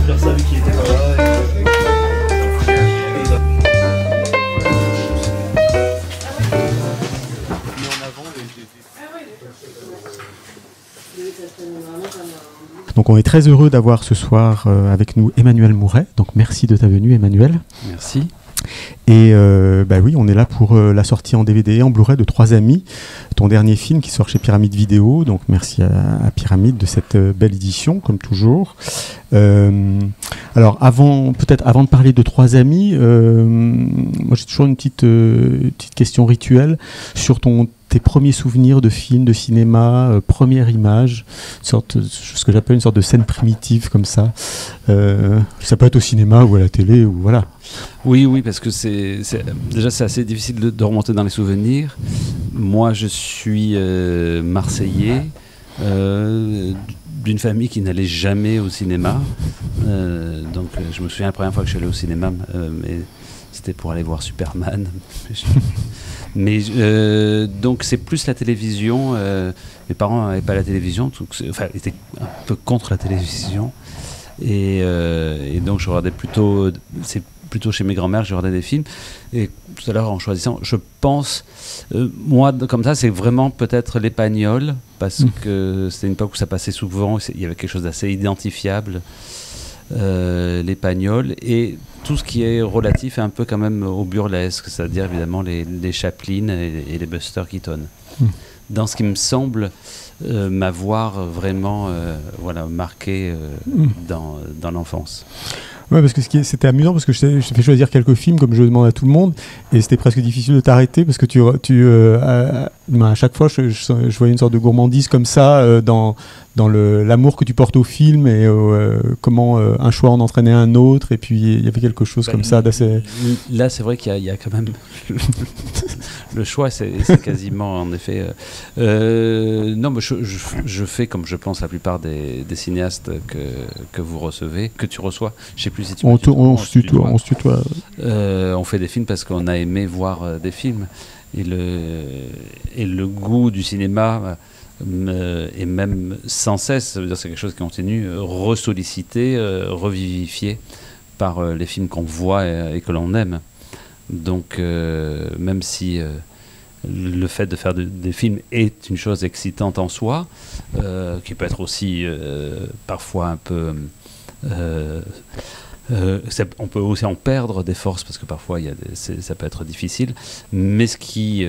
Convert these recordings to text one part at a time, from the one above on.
faire ça vu qu'il était pas là. Donc on est très heureux d'avoir ce soir avec nous Emmanuel Mouret. Donc merci de ta venue Emmanuel. Merci. Et bah oui, on est là pour la sortie en DVD et en Blu-ray de Trois Amis, ton dernier film qui sort chez Pyramide Vidéo. Donc merci à Pyramide de cette belle édition, comme toujours. Alors peut-être avant de parler de Trois Amis, moi j'ai toujours une petite question rituelle sur tes premiers souvenirs de films, de cinéma, première image, ce que j'appelle une sorte de scène primitive comme ça. Ça peut être au cinéma ou à la télé, ou voilà. Oui, parce que déjà c'est assez difficile de remonter dans les souvenirs. Moi, je suis marseillais, d'une famille qui n'allait jamais au cinéma. Donc je me souviens la première fois que je suis allé au cinéma, mais c'était pour aller voir Superman. Mais donc c'est plus la télévision. Mes parents n'avaient pas la télévision, enfin ils étaient un peu contre la télévision. Et donc je regardais plutôt chez mes grands-mères, je regardais des films. Et tout à l'heure, en choisissant, je pense, moi, comme ça, c'est vraiment peut-être Les Pagnols, parce que c'était une époque où ça passait souvent, il y avait quelque chose d'assez identifiable, Les Pagnols, et tout ce qui est relatif un peu quand même au burlesque, c'est-à-dire évidemment les Chaplin et les Buster Keaton. Dans ce qui me semble m'avoir vraiment marqué dans l'enfance. Ouais, parce que c'était amusant parce que je t'ai fait choisir quelques films comme je demande à tout le monde et c'était presque difficile de t'arrêter parce que à chaque fois je voyais une sorte de gourmandise comme ça dans l'amour que tu portes au film et comment un choix en entraînait un autre et puis il y avait quelque chose comme ça d'assez... Là c'est vrai qu'il y a quand même le choix c'est quasiment en effet non mais je fais comme je pense la plupart des cinéastes que vous recevez, que tu reçois, je sais plus si tu on se tutoie. On fait des films parce qu'on a aimé voir des films et le goût du cinéma et même sans cesse, ça veut dire c'est quelque chose qui continue ressollicité, revivifié par les films qu'on voit et que l'on aime. Donc même si le fait de faire des films est une chose excitante en soi, qui peut être aussi parfois un peu... on peut aussi en perdre des forces parce que parfois ça peut être difficile, mais ce qui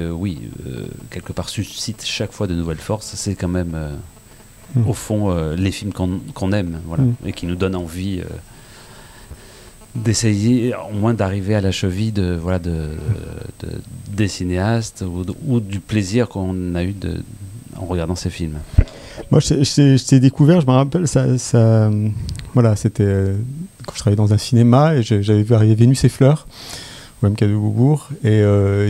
quelque part suscite chaque fois de nouvelles forces, c'est quand même au fond les films qu'on aime, voilà, et qui nous donnent envie d'essayer au moins d'arriver à la cheville des cinéastes ou du plaisir qu'on a eu en regardant ces films. Moi, je t'ai découvert, je me rappelle, voilà, c'était quand je travaillais dans un cinéma et j'avais vu arriver Vénus et Fleurs au MK de Beaubourg et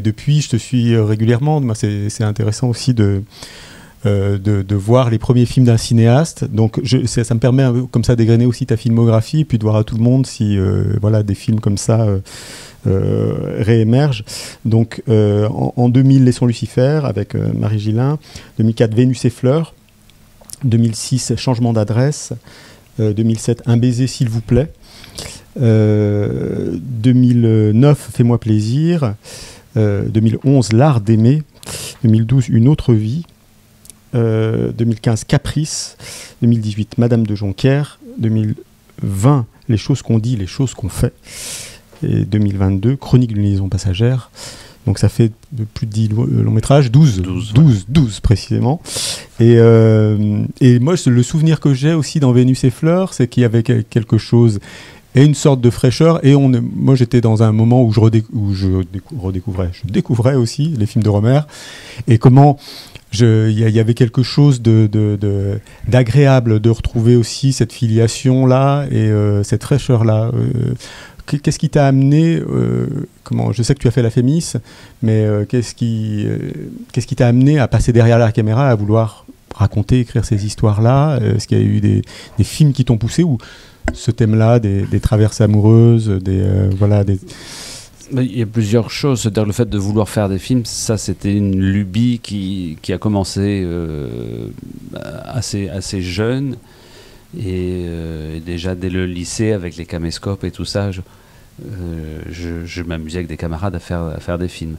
depuis, je te suis régulièrement. Moi, c'est intéressant aussi de voir les premiers films d'un cinéaste. Donc, ça me permet comme ça d'égrener aussi ta filmographie et puis de voir à tout le monde si des films comme ça réémergent. Donc, en 2000, Laissons Lucifer avec Marie Gillin. 2004, Vénus et Fleurs. 2006, Changement d'adresse. 2007, Un baiser s'il vous plaît. 2009, Fais-moi plaisir. 2011, L'art d'aimer. 2012, Une autre vie. 2015, Caprice. 2018, Madame de Jonquière. 2020, Les choses qu'on dit, les choses qu'on fait. Et 2022, Chronique d'une liaison passagère. Donc ça fait plus de 10 longs métrages, 12 précisément. Et moi, le souvenir que j'ai aussi dans Vénus et Fleurs, c'est qu'il y avait quelque chose et une sorte de fraîcheur. Et moi, j'étais dans un moment où je découvrais aussi les films de Rohmer. Et comment il y avait quelque chose d'agréable de retrouver aussi cette filiation-là et cette fraîcheur-là. Qu'est-ce qui t'a amené je sais que tu as fait la Fémis, mais qu'est-ce qui t'a amené à passer derrière la caméra, à vouloir raconter, écrire ces histoires-là? Est-ce qu'il y a eu des films qui t'ont poussé ou ce thème-là, des traversées amoureuses, Il y a plusieurs choses. C'est-à-dire le fait de vouloir faire des films, ça c'était une lubie qui a commencé assez jeune. Et déjà dès le lycée, avec les caméscopes et tout ça, je m'amusais avec des camarades à faire des films.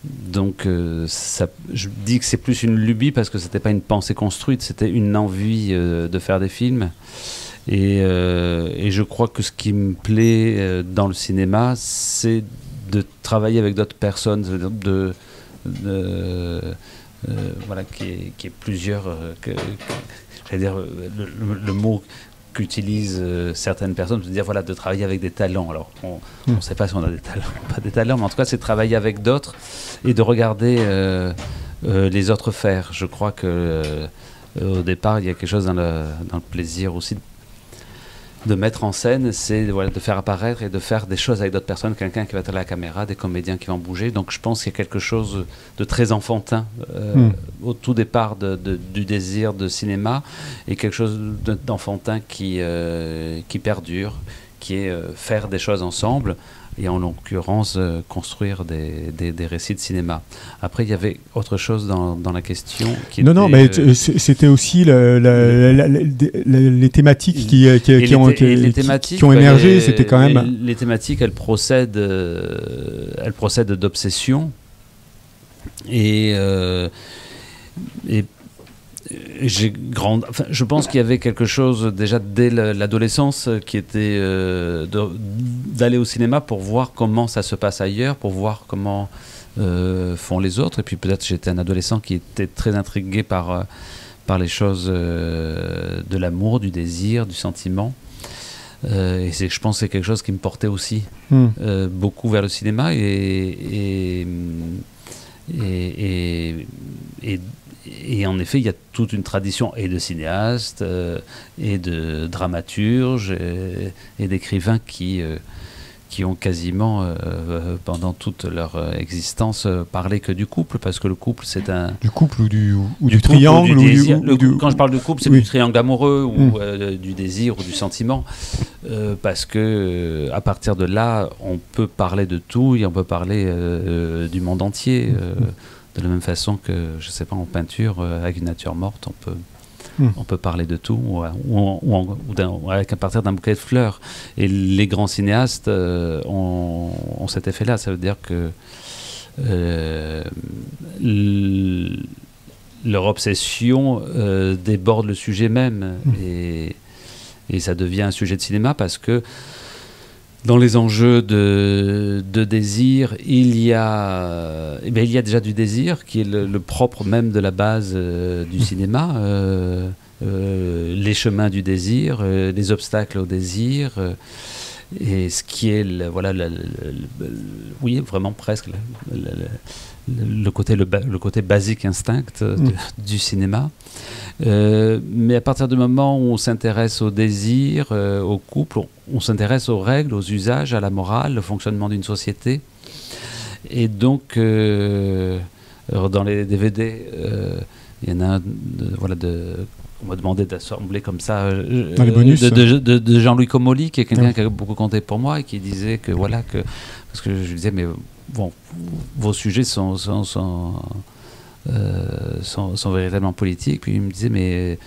Donc je dis que c'est plus une lubie parce que c'était pas une pensée construite, c'était une envie de faire des films. Et je crois que ce qui me plaît dans le cinéma, c'est de travailler avec d'autres personnes, voilà, qui est plusieurs. J'allais dire le mot qu'utilisent certaines personnes, de dire voilà, de travailler avec des talents. Alors on ne sait pas si on a des talents ou pas des talents, mais en tout cas c'est de travailler avec d'autres et de regarder les autres faire. Je crois que au départ il y a quelque chose dans le plaisir aussi de mettre en scène, c'est voilà, de faire apparaître et de faire des choses avec d'autres personnes, quelqu'un qui va être à la caméra, des comédiens qui vont bouger. Donc je pense qu'il y a quelque chose de très enfantin au tout départ du désir de cinéma, et quelque chose d'enfantin qui perdure, qui est faire des choses ensemble, et en l'occurrence construire des récits de cinéma. Après, il y avait autre chose dans la question qui non, mais c'était aussi les thématiques qui ont émergé. C'était quand même... Les thématiques, elles procèdent d'obsession, et je pense qu'il y avait quelque chose déjà dès l'adolescence qui était d'aller au cinéma pour voir comment ça se passe ailleurs, pour voir comment font les autres. Et puis peut-être j'étais un adolescent qui était très intrigué par les choses de l'amour, du désir, du sentiment. Et je pense que c'est quelque chose qui me portait aussi beaucoup vers le cinéma. Et en effet, il y a toute une tradition et de cinéastes et de dramaturges et d'écrivains qui ont quasiment, pendant toute leur existence, parlé que du couple, parce que le couple, c'est un... Du couple ou du triangle Quand je parle de couple, c'est du triangle amoureux ou du désir ou du sentiment, parce que à partir de là, on peut parler de tout et on peut parler du monde entier. De la même façon que, je ne sais pas, en peinture, avec une nature morte, on peut parler de tout, ou à partir d'un bouquet de fleurs. Et les grands cinéastes ont cet effet-là. Ça veut dire que leur obsession déborde le sujet même. Et ça devient un sujet de cinéma parce que dans les enjeux de désir, il y a déjà du désir, qui est le propre même de la base du cinéma, les chemins du désir, les obstacles au désir, et ce qui est oui, vraiment presque le côté basique instinct du cinéma. Mais à partir du moment où on s'intéresse au désir, au couple, on s'intéresse aux règles, aux usages, à la morale, au fonctionnement d'une société. Et donc, dans les DVD, il y en a un, on m'a demandé d'assembler comme ça dans les bonus, de Jean-Louis Comolli, qui est quelqu'un qui a beaucoup compté pour moi, et qui disait que parce que je lui disais, mais bon, vos sujets sont véritablement politiques. Puis il me disait, mais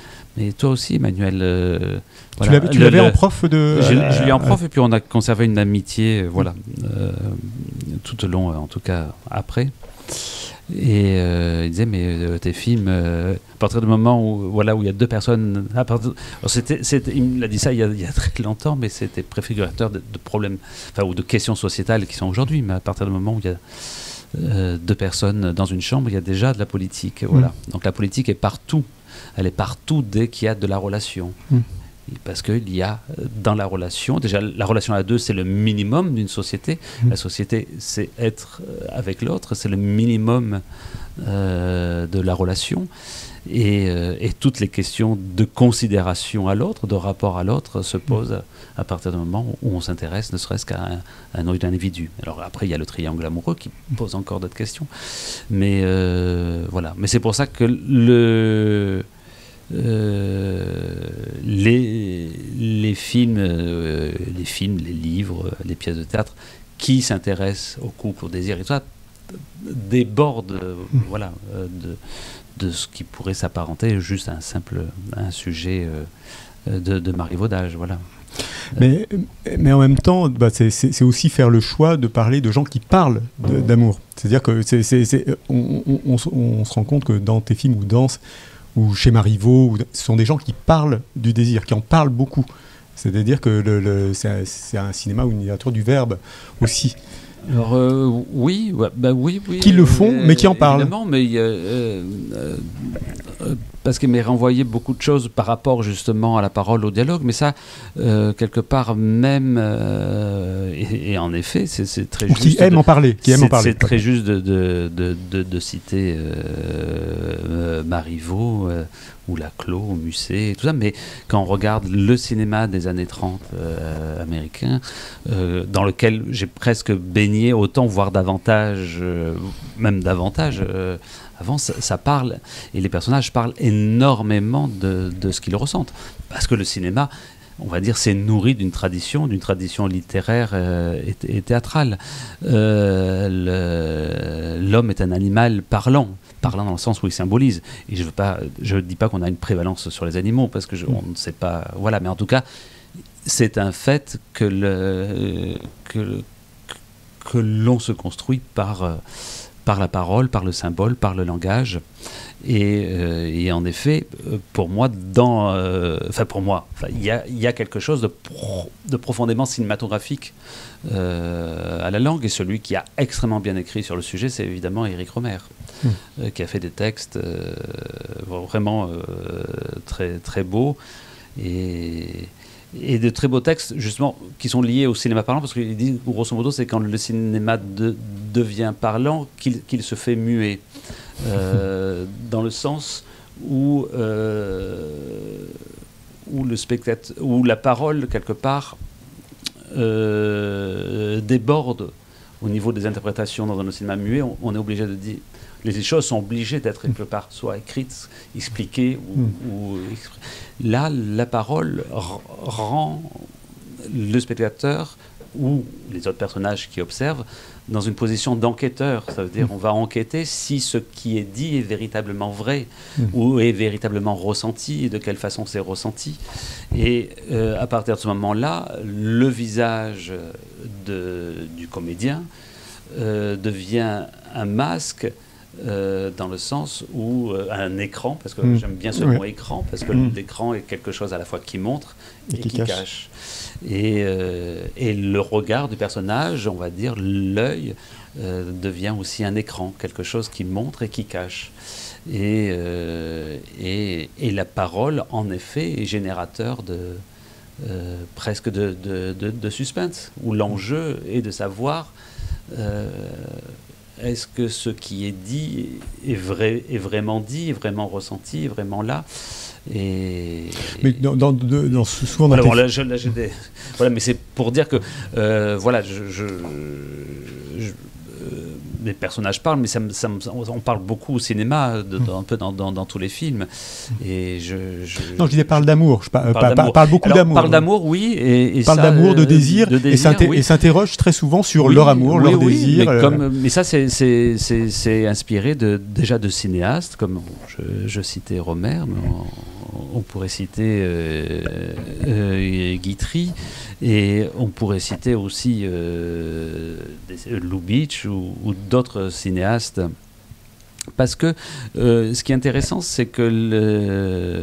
toi aussi, Emmanuel. Tu l'avais en prof de... Je l'ai en prof, et puis on a conservé une amitié, tout au long, en tout cas après. Et il disait, mais tes films, à partir du moment où il y a deux personnes, il me l'a dit ça il y a très longtemps, mais c'était préfigurateur de problèmes, ou de questions sociétales qui sont aujourd'hui. Mais à partir du moment où il y a deux personnes dans une chambre, il y a déjà de la politique. Donc la politique est partout. Elle est partout dès qu'il y a de la relation. Parce qu'il y a dans la relation, déjà la relation à deux, c'est le minimum d'une société. La société, c'est être avec l'autre, c'est le minimum de la relation. Et toutes les questions de considération à l'autre, de rapport à l'autre, se posent à partir du moment où on s'intéresse, ne serait-ce qu'à un autre individu. Alors après, il y a le triangle amoureux qui pose encore d'autres questions. Mais voilà. Mais c'est pour ça que les films, les livres, les pièces de théâtre qui s'intéressent au couple, au désir et tout ça, débordent de ce qui pourrait s'apparenter juste à un sujet de marivaudage, voilà. Mais en même temps, c'est aussi faire le choix de parler de gens qui parlent d'amour. C'est-à-dire que on se rend compte que dans tes films ou Danse ou chez Marivaux, ce sont des gens qui parlent du désir, qui en parlent beaucoup. C'est-à-dire que c'est un cinéma ou une littérature du verbe aussi. Alors oui, oui. Qui le font, mais qui en parlent. Évidemment, mais parce qu'il m'est renvoyé beaucoup de choses par rapport justement à la parole, au dialogue, mais ça, quelque part même, et en effet, c'est très juste. Qui aiment en parler. C'est très juste de citer Marivaux ou Laclos, ou Musset, et tout ça, mais quand on regarde le cinéma des années 30 américain, dans lequel j'ai presque baigné autant, voire davantage, même davantage, avant, ça parle, et les personnages parlent énormément de ce qu'ils ressentent. Parce que le cinéma, on va dire, c'est nourri d'une tradition littéraire et théâtrale. L'homme est un animal parlant dans le sens où il symbolise. Et je ne dis pas qu'on a une prévalence sur les animaux, parce que on ne sait pas... Voilà, mais en tout cas, c'est un fait que l'on se construit par la parole, par le symbole, par le langage. Et en effet, pour moi, il y a quelque chose de profondément cinématographique à la langue. Et celui qui a extrêmement bien écrit sur le sujet, c'est évidemment Éric Rohmer, qui a fait des textes vraiment très, très beaux. Et de très beaux textes, justement, qui sont liés au cinéma parlant, parce qu'il dit, grosso modo, c'est quand le cinéma devient parlant qu'il se fait muet. Dans le sens où le spectateur, où la parole, quelque part, déborde au niveau des interprétations dans un cinéma muet. On est obligé de dire... Les choses sont obligées d'être quelque part soit écrites, expliquées ou là, la parole rend le spectateur ou les autres personnages qui observent dans une position d'enquêteur. Ça veut dire on va enquêter si ce qui est dit est véritablement vrai ou est véritablement ressenti et de quelle façon c'est ressenti. Et à partir de ce moment-là, le visage du comédien devient un masque, dans le sens où un écran, parce que j'aime bien ce mot écran, parce que l'écran est quelque chose à la fois qui montre et qui cache. Et le regard du personnage, on va dire l'œil, devient aussi un écran, quelque chose qui montre et qui cache. Et la parole, en effet, est générateur presque de suspense, où l'enjeu est de savoir est-ce que ce qui est dit est vraiment dit, est vraiment ressenti, est vraiment là. Mais souvent voilà, voilà, mais c'est pour dire que voilà, les personnages parlent, mais on parle beaucoup au cinéma, un peu dans tous les films. Et non, je disais parle d'amour. Parle beaucoup d'amour. Parle d'amour, oui. Parle d'amour, de désir, et s'interroge très souvent sur leur amour, leur désir. Mais ça, c'est inspiré déjà de cinéastes, comme je citais Rohmer, mais on pourrait citer Guitry, et on pourrait citer aussi Lubitsch ou d'autres cinéastes, parce que ce qui est intéressant, c'est que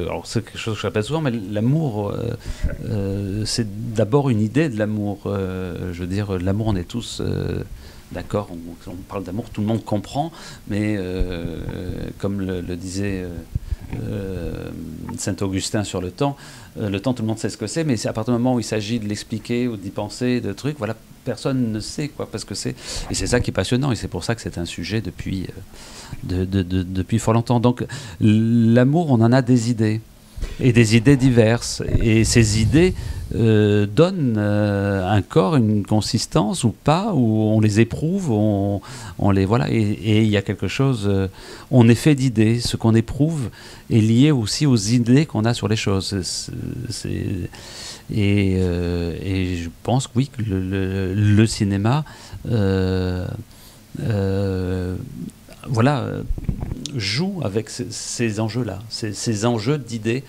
alors c'est quelque chose que je répète souvent, mais l'amour, c'est d'abord une idée de l'amour. Je veux dire, l'amour, on est tous d'accord, on parle d'amour, tout le monde comprend, mais comme le disait Saint-Augustin sur le temps, tout le monde sait ce que c'est, mais c'est à partir du moment où il s'agit de l'expliquer ou d'y penser, de trucs, voilà, personne ne sait quoi, parce que et c'est ça qui est passionnant, et c'est pour ça que c'est un sujet depuis fort longtemps. Donc l'amour, on en a des idées, et des idées diverses, et ces idées donnent un corps, une consistance ou pas, où on les éprouve, on les voilà, et il y a quelque chose, on est fait d'idées, ce qu'on éprouve est lié aussi aux idées qu'on a sur les choses. Et je pense que oui, que le cinéma voilà, joue avec ces enjeux-là, ces enjeux d'idées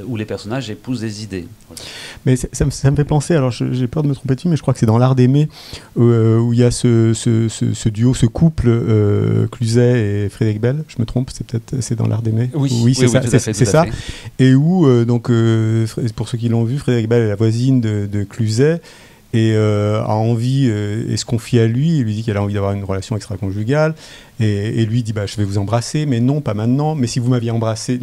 où les personnages épousent des idées. Voilà. Mais ça me fait penser, alors j'ai peur de me tromper dessus, mais je crois que c'est dans L'Art d'aimer où il y a ce duo, ce couple Cluzet et Frédéric Bell, je me trompe, c'est dans L'Art d'aimer. Oui, c'est ça, c'est ça. Fait. Et où, pour ceux qui l'ont vu, Frédéric Bell est la voisine de Cluzet et a envie et se confie à lui. Il lui dit qu'elle a envie d'avoir une relation extra-conjugale et lui dit je vais vous embrasser, mais non, pas maintenant, mais si vous m'aviez embrassé.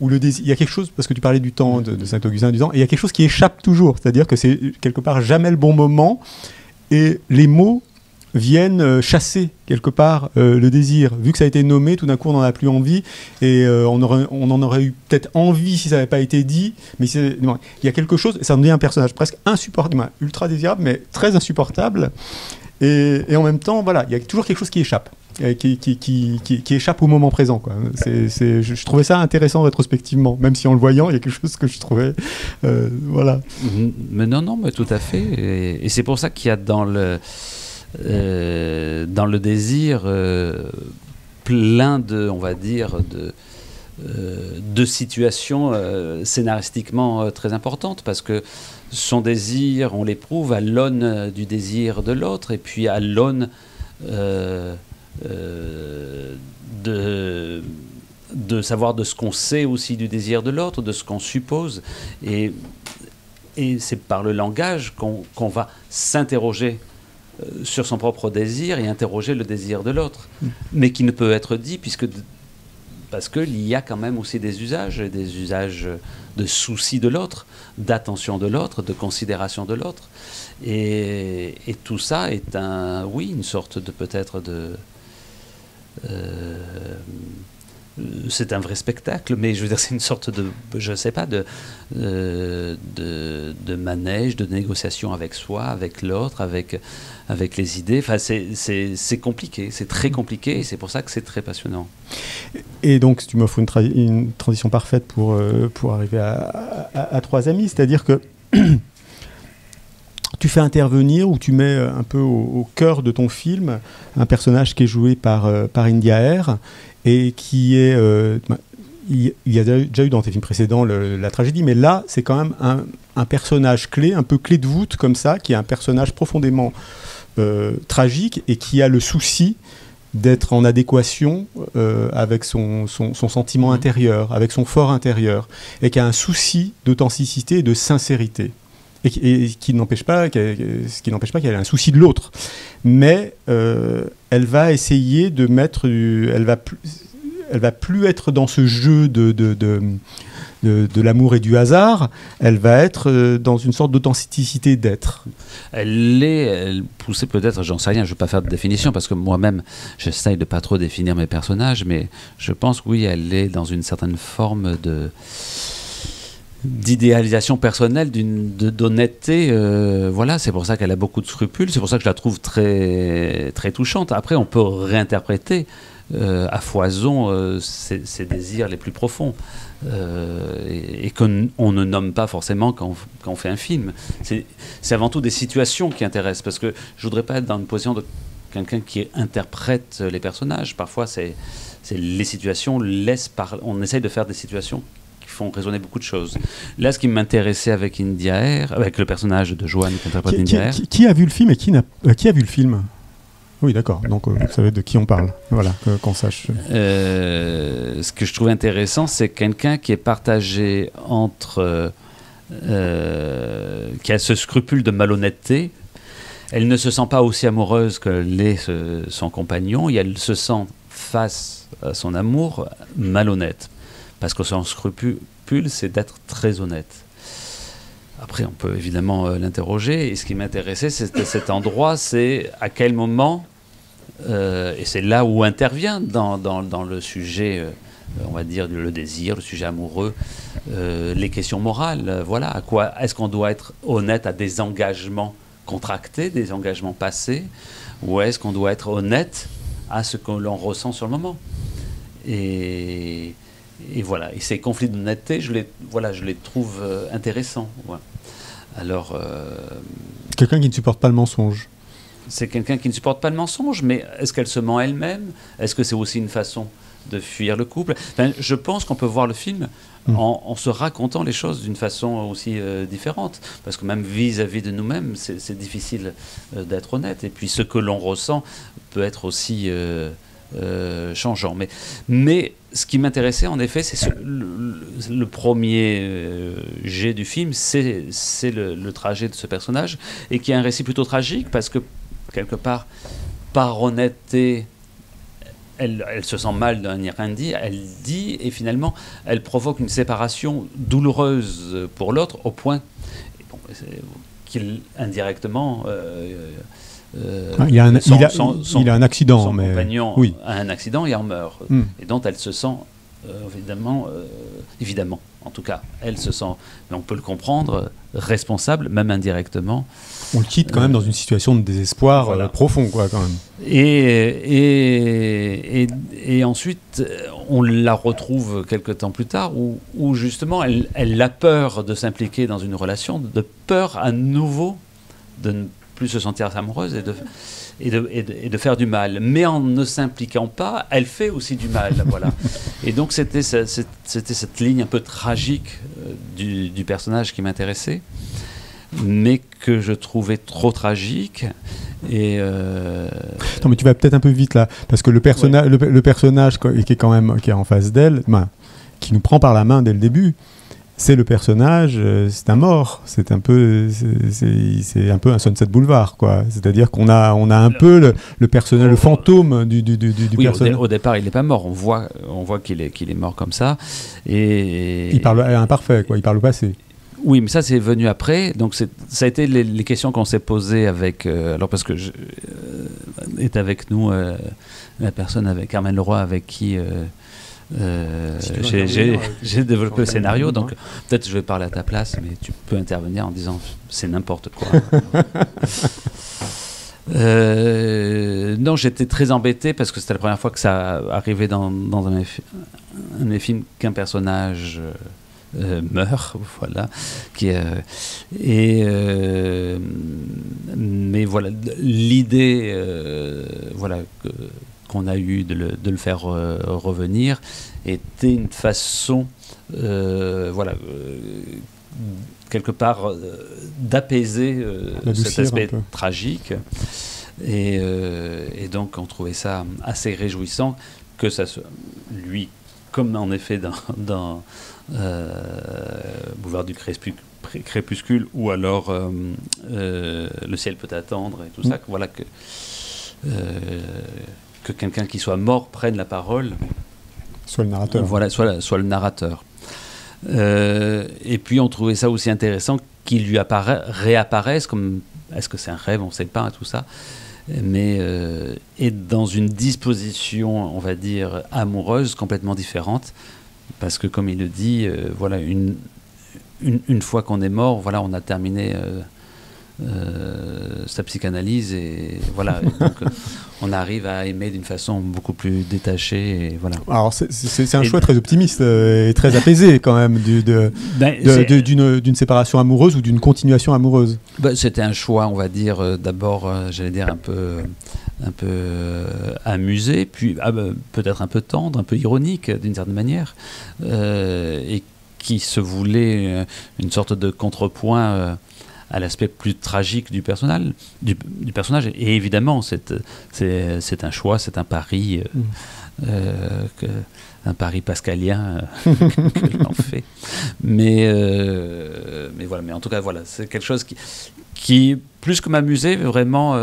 Ou le désir, il y a quelque chose, parce que tu parlais du temps de Saint-Augustin du temps, et il y a quelque chose qui échappe toujours, c'est-à-dire que c'est quelque part jamais le bon moment et les mots viennent chasser quelque part le désir. Vu que ça a été nommé, tout d'un coup on n'en a plus envie et on en aurait eu peut-être envie si ça n'avait pas été dit, mais il y a quelque chose, ça me dit un personnage presque insupportable, ultra désirable mais très insupportable et en même temps voilà, il y a toujours quelque chose qui échappe. Qui échappe au moment présent, quoi. Je trouvais ça intéressant rétrospectivement, même si en le voyant, il y a quelque chose que je trouvais... voilà. Mais non, mais tout à fait. Et c'est pour ça qu'il y a dans le désir plein de, on va dire, de situations scénaristiquement très importantes, parce que son désir, on l'éprouve à l'aune du désir de l'autre, et puis à l'aune de savoir de ce qu'on sait aussi du désir de l'autre, de ce qu'on suppose, et c'est par le langage qu'on va s'interroger sur son propre désir et interroger le désir de l'autre, mais qui ne peut être dit parce qu'il y a quand même aussi des usages de souci de l'autre, d'attention de l'autre, de considération de l'autre, et tout ça est une sorte de peut-être de c'est un vrai spectacle, mais je veux dire, c'est une sorte de, je sais pas, de manège, de négociation avec soi, avec l'autre, avec les idées. Enfin, c'est compliqué, c'est très compliqué, et c'est pour ça que c'est très passionnant. Et donc, tu m'offres une transition parfaite pour arriver à Trois Amis, c'est-à-dire que tu fais intervenir ou tu mets un peu au cœur de ton film un personnage qui est joué par India Air et qui est... il y a déjà eu dans tes films précédents la tragédie, mais là, c'est quand même un personnage clé, un peu clé de voûte comme ça, qui est un personnage profondément tragique et qui a le souci d'être en adéquation avec son sentiment intérieur, avec son fort intérieur, et qui a un souci d'authenticité et de sincérité. Et qui n'empêche pas qu'elle ait un souci de l'autre, mais elle va essayer de mettre, elle va plus être dans ce jeu de l'amour et du hasard, elle va être dans une sorte d'authenticité d'être. Elle poussait peut-être, j'en sais rien, je ne vais pas faire de définition parce que moi-même j'essaye de pas trop définir mes personnages, mais je pense oui, elle est dans une certaine forme d'idéalisation personnelle, d'honnêteté, voilà, c'est pour ça qu'elle a beaucoup de scrupules, c'est pour ça que je la trouve très, très touchante. Après, on peut réinterpréter à foison ses désirs les plus profonds, et qu'on ne nomme pas forcément quand on fait un film. C'est avant tout des situations qui intéressent, parce que je voudrais pas être dans une position de quelqu'un qui interprète les personnages. Parfois, c'est les situations on essaye de faire des situations font résonner beaucoup de choses. Là, ce qui m'intéressait avec India Air, avec le personnage de Joanne qui interprète India Air... Qui a vu le film et qui a vu le film? Oui, d'accord. Donc, vous savez de qui on parle. Voilà, qu'on sache. Ce que je trouve intéressant, c'est quelqu'un qui est partagé entre... qui a ce scrupule de malhonnêteté. Elle ne se sent pas aussi amoureuse que l'est son compagnon, et elle se sent, face à son amour, malhonnête. Parce que son scrupule, c'est d'être très honnête. Après, on peut évidemment l'interroger. Et ce qui m'intéressait, c'était cet endroit, c'est à quel moment, et c'est là où intervient dans le sujet, on va dire, le désir, le sujet amoureux, les questions morales. Voilà, à quoi est-ce qu'on doit être honnête à des engagements contractés, des engagements passés, ou est-ce qu'on doit être honnête à ce que l'on ressent sur le moment? Et voilà, et ces conflits d'honnêteté, je les trouve intéressants. Voilà. Alors, quelqu'un qui ne supporte pas le mensonge. c'est quelqu'un qui ne supporte pas le mensonge, mais est-ce qu'elle se ment elle-même? Est-ce que c'est aussi une façon de fuir le couple? Enfin, je pense qu'on peut voir le film en se racontant les choses d'une façon aussi différente, parce que même vis-à-vis de nous-mêmes, c'est difficile d'être honnête, et puis ce que l'on ressent peut être aussi changeant. Mais ce qui m'intéressait, en effet, c'est le premier jet du film, c'est le trajet de ce personnage, et qui est un récit plutôt tragique, parce que, quelque part, par honnêteté, elle se sent mal de n'y rien dire, elle dit, et finalement, elle provoque une séparation douloureuse pour l'autre, au point qu'il, indirectement... il a un accident, son mais compagnon oui. a un accident et en meurt, et dont elle se sent évidemment, en tout cas, elle se sent, mais on peut le comprendre, responsable, même indirectement. On le quitte quand même dans une situation de désespoir profond, quoi, quand même. Et ensuite, on la retrouve quelque temps plus tard, où justement, elle a peur de s'impliquer dans une relation, de peur à nouveau de ne plus se sentir amoureuse et de faire du mal. Mais en ne s'impliquant pas, elle fait aussi du mal. Voilà. Et donc c'était cette ligne un peu tragique du personnage qui m'intéressait, mais que je trouvais trop tragique. Et Non, mais tu vas peut-être un peu vite là, parce que le personnage qui est en face d'elle, qui nous prend par la main dès le début, c'est le personnage, c'est un mort, c'est un peu un Sunset Boulevard, quoi. C'est-à-dire qu'on a un peu le personnage, le fantôme du personnage. Au départ, il n'est pas mort. On voit qu'il est mort comme ça. Et il parle à l'imparfait, quoi. Il parle au passé. Oui, mais ça, c'est venu après. Donc, ça a été les questions qu'on s'est posées avec... alors, parce que est avec nous la personne, avec Carmen Leroy, avec qui... j'ai développé le scénario, donc peut-être je vais parler à ta place, mais tu peux intervenir en disant c'est n'importe quoi. Non, j'étais très embêté parce que c'était la première fois que ça arrivait dans un de mes films qu'un personnage meurt, voilà. Mais voilà, l'idée, voilà, qu'on a eu de le faire revenir était une façon, quelque part, d'apaiser cet aspect tragique. Et donc, on trouvait ça assez réjouissant que ça soit lui, comme en effet dans Boulevard du Crépuscule, ou alors Le ciel peut attendre, et tout ça, voilà que quelqu'un qui soit mort prenne la parole, soit le narrateur. Voilà, soit le narrateur. Et puis on trouvait ça aussi intéressant qu'il lui réapparaisse, comme est-ce que c'est un rêve, on ne sait pas, tout ça, mais est dans une disposition, on va dire, amoureuse complètement différente, parce que comme il le dit, voilà, une fois qu'on est mort, voilà, on a terminé sa psychanalyse, et voilà. Et donc, on arrive à aimer d'une façon beaucoup plus détachée, et voilà. Alors c'est un choix très optimiste et très apaisé quand même d'une séparation amoureuse ou d'une continuation amoureuse. C'était un choix, on va dire, d'abord, j'allais dire un peu amusé, puis peut-être un peu tendre, un peu ironique d'une certaine manière, et qui se voulait une sorte de contrepoint à l'aspect plus tragique du personnage. Et évidemment, c'est un choix, c'est un pari, un pari pascalien que l'on fait. Mais voilà. Mais en tout cas, voilà, c'est quelque chose qui plus que m'amuser, vraiment,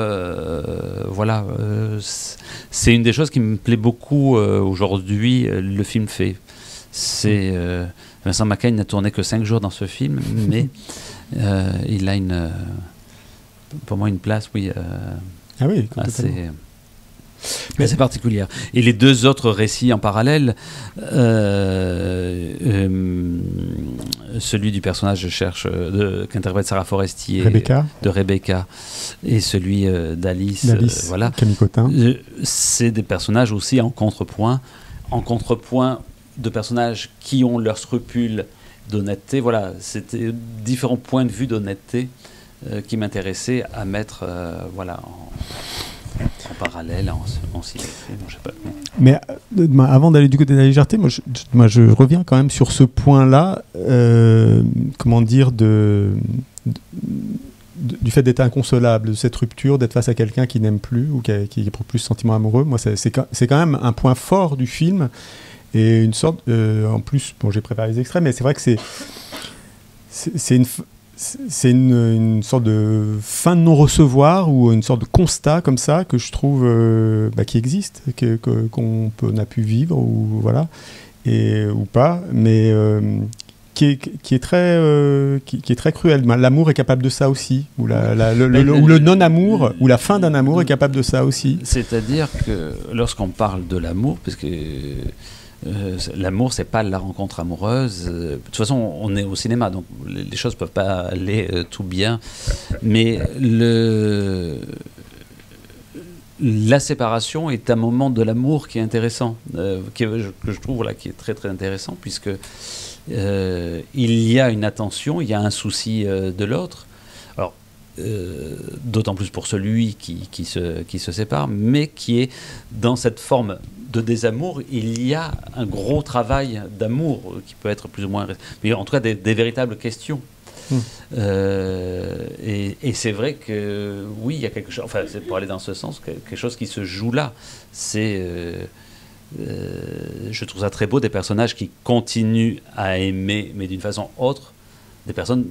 voilà, c'est une des choses qui me plaît beaucoup aujourd'hui. Le film fait. Vincent Macaigne n'a tourné que 5 jours dans ce film, mais il a pour moi une place, oui, assez particulière. Et les deux autres récits en parallèle, celui du personnage qu'interprète Sarah Forestier, de Rebecca, et celui d'Alice, voilà, Camille Cotin, c'est des personnages aussi en contrepoint de personnages qui ont leurs scrupules d'honnêteté. Voilà, c'était différents points de vue d'honnêteté qui m'intéressait à mettre voilà, en parallèle, en cinéphile, je sais pas. Mais avant d'aller du côté de la légèreté, moi je reviens quand même sur ce point-là, comment dire, du fait d'être inconsolable, de cette rupture, d'être face à quelqu'un qui n'aime plus ou qui éprouve plus ce sentiment amoureux. Moi, c'est quand même un point fort du film et une sorte. En plus, bon, j'ai préparé les extraits, mais c'est vrai que c'est une sorte de fin de non-recevoir ou une sorte de constat comme ça que je trouve qui existe, qu'on a pu vivre ou voilà ou pas, mais qui est très cruel. L'amour est capable de ça aussi, ou le non-amour, ou la fin d'un amour est capable de ça aussi. C'est-à-dire que lorsqu'on parle de l'amour, parce que l'amour, c'est pas la rencontre amoureuse. De toute façon, on est au cinéma, donc les choses peuvent pas aller tout bien. Mais la séparation est un moment de l'amour qui est intéressant, que je trouve qui est très très intéressant, puisque il y a une attention, il y a un souci de l'autre. Alors, d'autant plus pour celui qui se sépare, mais qui est dans cette forme de désamour. Il y a un gros travail d'amour qui peut être plus ou moins, mais en tout cas des véritables questions. Et c'est vrai que oui, il y a quelque chose, enfin c'est pour aller dans ce sens, quelque chose qui se joue là. Je trouve ça très beau, des personnages qui continuent à aimer, mais d'une façon autre, des personnes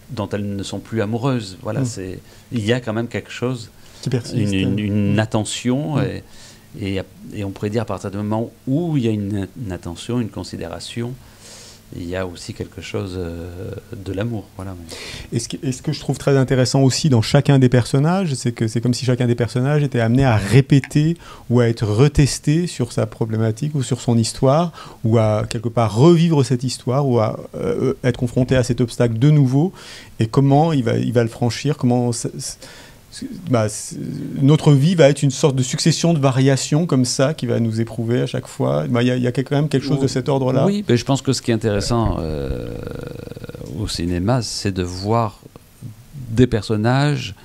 dont elles ne sont plus amoureuses. Voilà, il y a quand même quelque chose, qui persiste, une attention, et on pourrait dire à partir du moment où il y a une attention, une considération, il y a aussi quelque chose de l'amour. Voilà. Et ce que je trouve très intéressant aussi dans chacun des personnages, c'est que c'est comme si chacun des personnages était amené à répéter ou à être retesté sur sa problématique ou sur son histoire, ou à quelque part revivre cette histoire, ou à être confronté à cet obstacle de nouveau, et comment il va le franchir, comment notre vie va être une sorte de succession de variations comme ça qui va nous éprouver à chaque fois. Il y a quand même quelque chose de cet ordre-là. Oui, mais je pense que ce qui est intéressant au cinéma, c'est de voir des personnages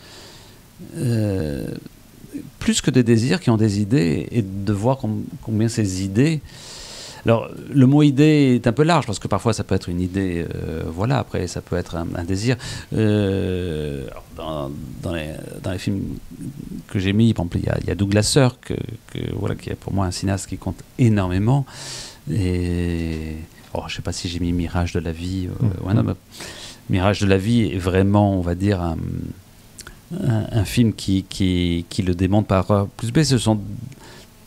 plus que des désirs qui ont des idées, et de voir combien ces idées... Alors, le mot idée est un peu large, parce que parfois ça peut être une idée, voilà, après ça peut être un désir. Dans les films que j'ai mis, par exemple, il y a Douglas Sirk, qui est pour moi un cinéaste qui compte énormément. Et je ne sais pas si j'ai mis Mirage de la vie. Mirage de la vie est vraiment, on va dire, un film qui le démontre par plus B. Ce sont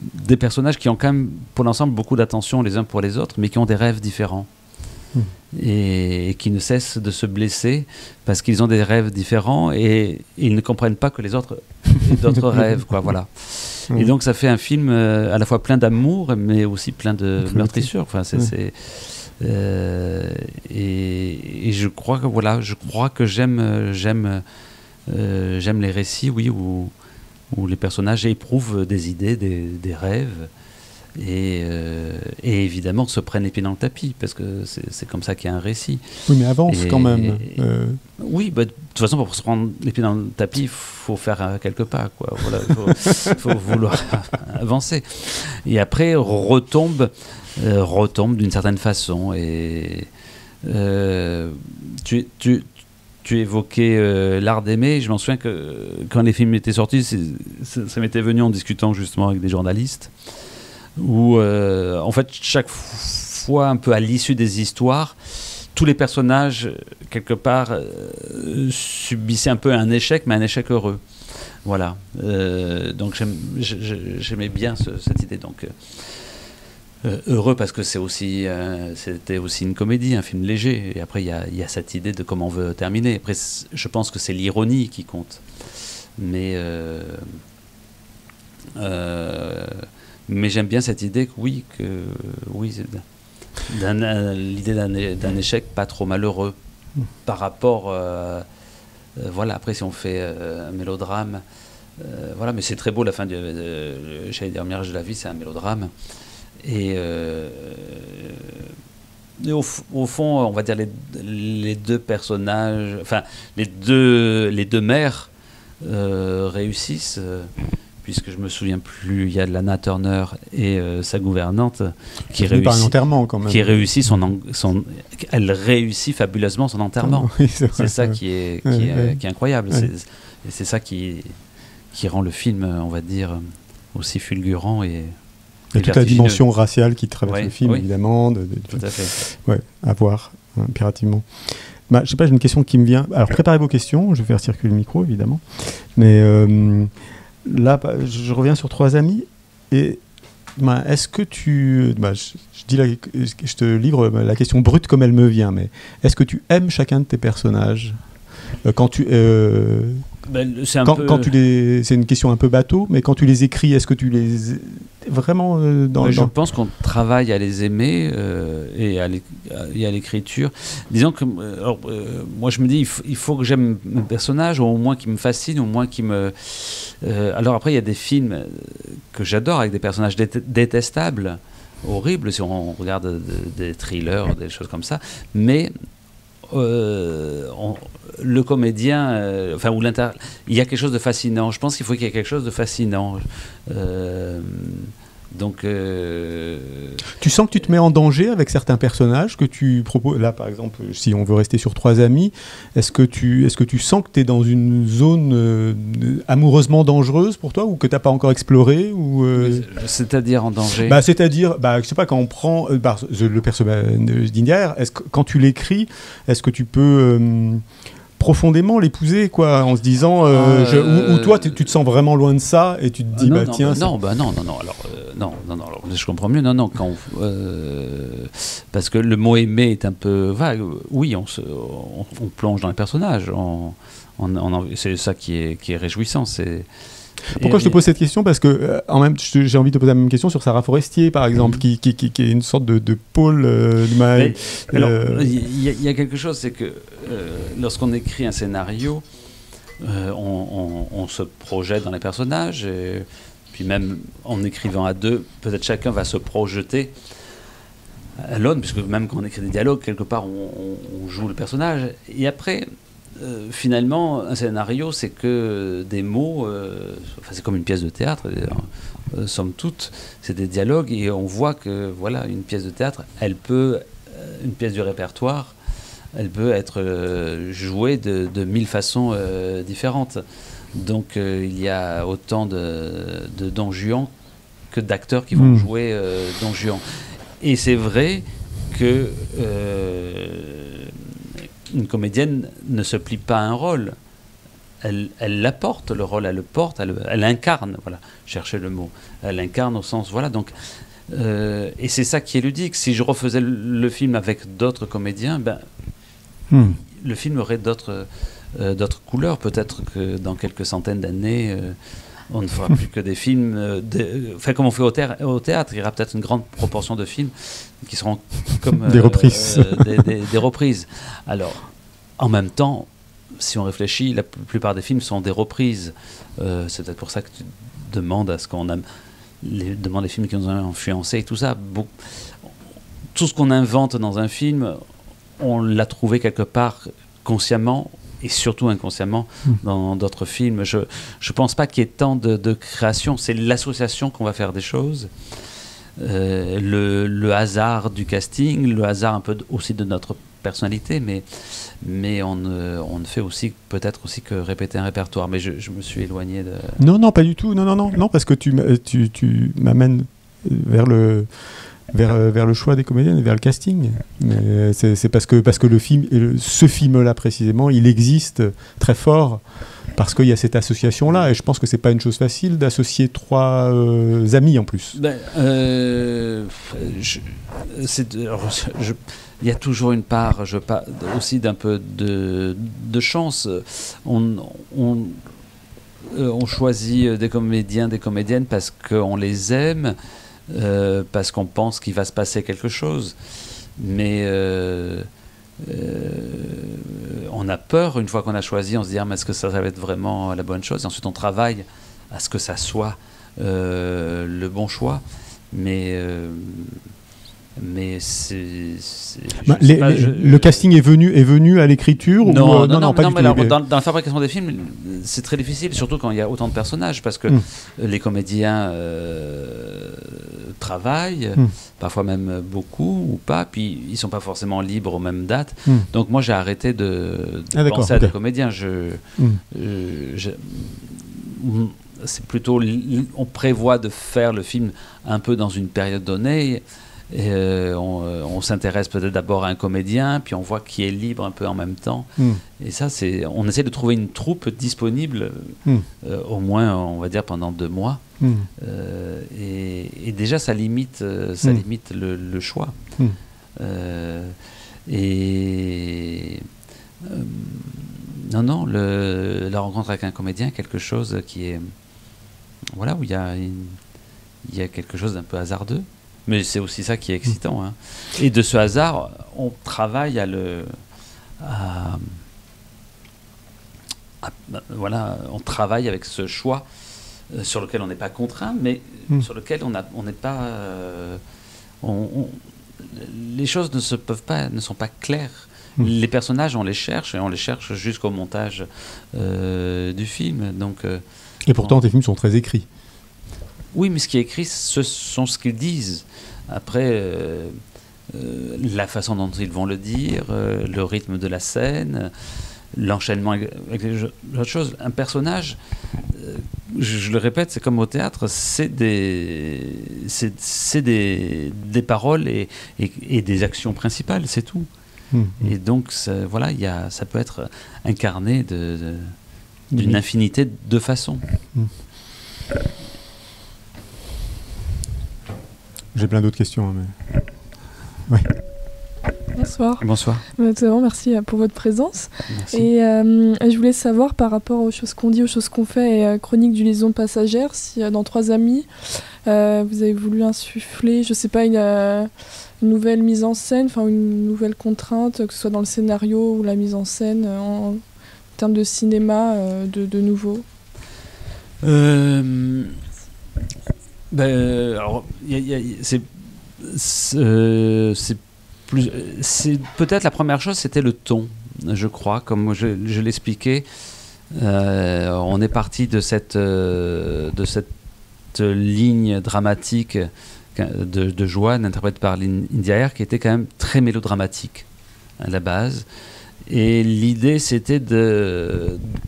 des personnages qui ont quand même, pour l'ensemble, beaucoup d'attention les uns pour les autres, mais qui ont des rêves différents. Et qui ne cessent de se blesser parce qu'ils ont des rêves différents, et ils ne comprennent pas que les autres aient d'autres rêves, quoi, voilà. Et donc ça fait un film à la fois plein d'amour, mais aussi plein de meurtrissures. Enfin, et je crois que j'aime les récits, oui, où les personnages éprouvent des idées, des rêves, et évidemment se prennent les pieds dans le tapis, parce que c'est comme ça qu'il y a un récit. Oui, mais avance quand même. Oui, de toute façon, pour se prendre les pieds dans le tapis, il faut faire quelques pas, quoi. Voilà, faut vouloir avancer. Et après, retombe d'une certaine façon. Et tu évoquais L'Art d'aimer. Je m'en souviens que quand les films étaient sortis, ça m'était venu en discutant justement avec des journalistes, où en fait chaque fois, un peu à l'issue des histoires, tous les personnages quelque part subissaient un peu un échec, mais un échec heureux. Voilà. Donc j'aimais bien cette idée. Donc heureux parce que c'était aussi une comédie, un film léger. Et après il y a cette idée de comment on veut terminer. Après je pense que c'est l'ironie qui compte. Mais j'aime bien cette idée l'idée d'un échec pas trop malheureux par rapport voilà. Après si on fait un mélodrame, voilà, mais c'est très beau la fin j'allais dire Mirage de la vie, c'est un mélodrame, et au fond, on va dire les deux personnages, enfin les deux mères réussissent, puisque je me souviens plus, il y a Lana Turner et sa gouvernante qui réussit, enterrement, quand même. Qui réussit elle réussit fabuleusement son enterrement. Oui, c'est ça qui est incroyable. Ouais. C'est ça qui rend le film, on va dire, aussi fulgurant et il y a toute la dimension raciale qui traverse le film, évidemment. Tout à fait. Ouais, à voir, impérativement. Je sais pas, j'ai une question qui me vient. Alors, préparez vos questions, je vais faire circuler le micro, évidemment. Mais là, je reviens sur Trois amis. Et est-ce que tu... je te livre la question brute comme elle me vient, mais est-ce que tu aimes chacun de tes personnages quand tu... c'est une question un peu bateau, mais quand tu les écris, est-ce que tu les vraiment Je pense qu'on travaille à les aimer et à l'écriture. Disons que moi je me dis il faut que j'aime mon personnage, ou au moins qu'il me fascine, au moins qu'il me. Alors après il y a des films que j'adore avec des personnages détestables, horribles si on regarde des thrillers, des choses comme ça, mais le comédien, il y a quelque chose de fascinant. Je pense qu'il faut qu'il y ait quelque chose de fascinant. Tu sens que tu te mets en danger avec certains personnages que tu proposes. Là, par exemple, si on veut rester sur Trois amis, est-ce que tu sens que tu es dans une zone amoureusement dangereuse pour toi, ou que tu n'as pas encore exploré, ou C'est-à-dire en danger C'est-à-dire, je sais pas, quand on prend le personnage d'India, quand tu l'écris, est-ce que tu peux profondément l'épouser, quoi, en se disant ou toi tu te sens vraiment loin de ça et tu te dis non, je comprends mieux, parce que le mot aimer est un peu vague. Oui, on plonge dans les personnages, c'est ça qui est réjouissant. Pourquoi je te pose cette question? Parce que j'ai envie de te poser la même question sur Sarah Forestier, par exemple, qui est une sorte de pôle il y a quelque chose, c'est que lorsqu'on écrit un scénario, on se projette dans les personnages, et puis même en écrivant à deux, peut-être chacun va se projeter à l'autre, puisque même quand on écrit des dialogues, quelque part on joue le personnage, et après finalement, un scénario, c'est que des mots, c'est comme une pièce de théâtre, somme toute, c'est des dialogues, et on voit que voilà, une pièce de théâtre, une pièce du répertoire, elle peut être jouée de 1000 façons différentes. Donc il y a autant de Don Juan que d'acteurs qui vont jouer Don Juan. Et c'est vrai que une comédienne ne se plie pas à un rôle. Elle l'apporte, le rôle, elle le porte, elle incarne, voilà, cherchez le mot. Elle incarne au sens, voilà, donc... et c'est ça qui est ludique. Si je refaisais le film avec d'autres comédiens, le film aurait d'autres couleurs. Peut-être que dans quelques centaines d'années, on ne fera plus que des films... comme on fait au théâtre, il y aura peut-être une grande proportion de films qui seront comme... des reprises. Des reprises. Alors, en même temps, si on réfléchit, la plupart des films sont des reprises. C'est peut-être pour ça que tu demandes à ce qu'on aime... demande les films qui nous ont influencés et tout ça. Tout ce qu'on invente dans un film, on l'a trouvé quelque part consciemment et surtout inconsciemment dans d'autres films. Je ne pense pas qu'il y ait tant de création. C'est l'association qu'on va faire des choses. Le hasard du casting, le hasard un peu aussi de notre personnalité, mais on ne fait aussi peut-être aussi que répéter un répertoire. Mais je me suis éloigné de... Non, pas du tout. Non, parce que tu m'amènes vers le choix des comédiennes et vers le casting. Mais c'est parce que le film, ce film-là précisément, il existe très fort parce qu'il y a cette association-là. Et je pense que c'est pas une chose facile d'associer trois amis en plus. Il y a toujours une part, aussi d'un peu de chance. On choisit des comédiens, des comédiennes parce qu'on les aime, parce qu'on pense qu'il va se passer quelque chose. Mais on a peur, une fois qu'on a choisi, on se dit mais est-ce que ça va être vraiment la bonne chose? Et ensuite on travaille à ce que ça soit le bon choix. Mais Mais le casting est venu à l'écriture non, non, pas du mais tout. alors, dans la fabrication des films, c'est très difficile, surtout quand il y a autant de personnages, parce que les comédiens travaillent, parfois même beaucoup ou pas, puis ils sont pas forcément libres aux mêmes dates. Donc moi, j'ai arrêté de penser à des comédiens. C'est plutôt, on prévoit de faire le film un peu dans une période donnée. Et on s'intéresse peut-être d'abord à un comédien, puis on voit qui est libre un peu en même temps. Et ça, on essaie de trouver une troupe disponible, au moins, on va dire, pendant 2 mois. Et déjà, ça limite le choix. Non, la rencontre avec un comédien, quelque chose qui est... Voilà, où il y a quelque chose d'un peu hasardeux. Mais c'est aussi ça qui est excitant. Hein. Et de ce hasard, on travaille on travaille avec ce choix sur lequel on n'est pas contraint, mais sur lequel on n'est pas... les choses ne sont pas claires. Les personnages, on les cherche, et on les cherche jusqu'au montage du film. Donc, et pourtant, tes films sont très écrits. Oui, mais ce qui est écrit, ce sont ce qu'ils disent. Après, la façon dont ils vont le dire, le rythme de la scène, l'enchaînement avec les autres choses. Un personnage, je le répète, c'est comme au théâtre, c'est des paroles et des actions principales, c'est tout. Et donc, ça peut être incarné d'une infinité de façons. J'ai plein d'autres questions, mais... Ouais. Bonsoir. Bonsoir. Notamment, merci pour votre présence. Merci. Et je voulais savoir, par rapport aux choses qu'on dit, aux choses qu'on fait, et Chronique d'une liaison passagère, si dans 3 amis, vous avez voulu insuffler, je sais pas, une nouvelle mise en scène, enfin une nouvelle contrainte, que ce soit dans le scénario ou la mise en scène, en termes de cinéma, de nouveau. Alors, c'est peut-être la première chose, c'était le ton, je crois, comme je l'expliquais. On est parti de cette ligne dramatique de Joanne, interprétée par India Air, qui était quand même très mélodramatique à la base. Et l'idée, c'était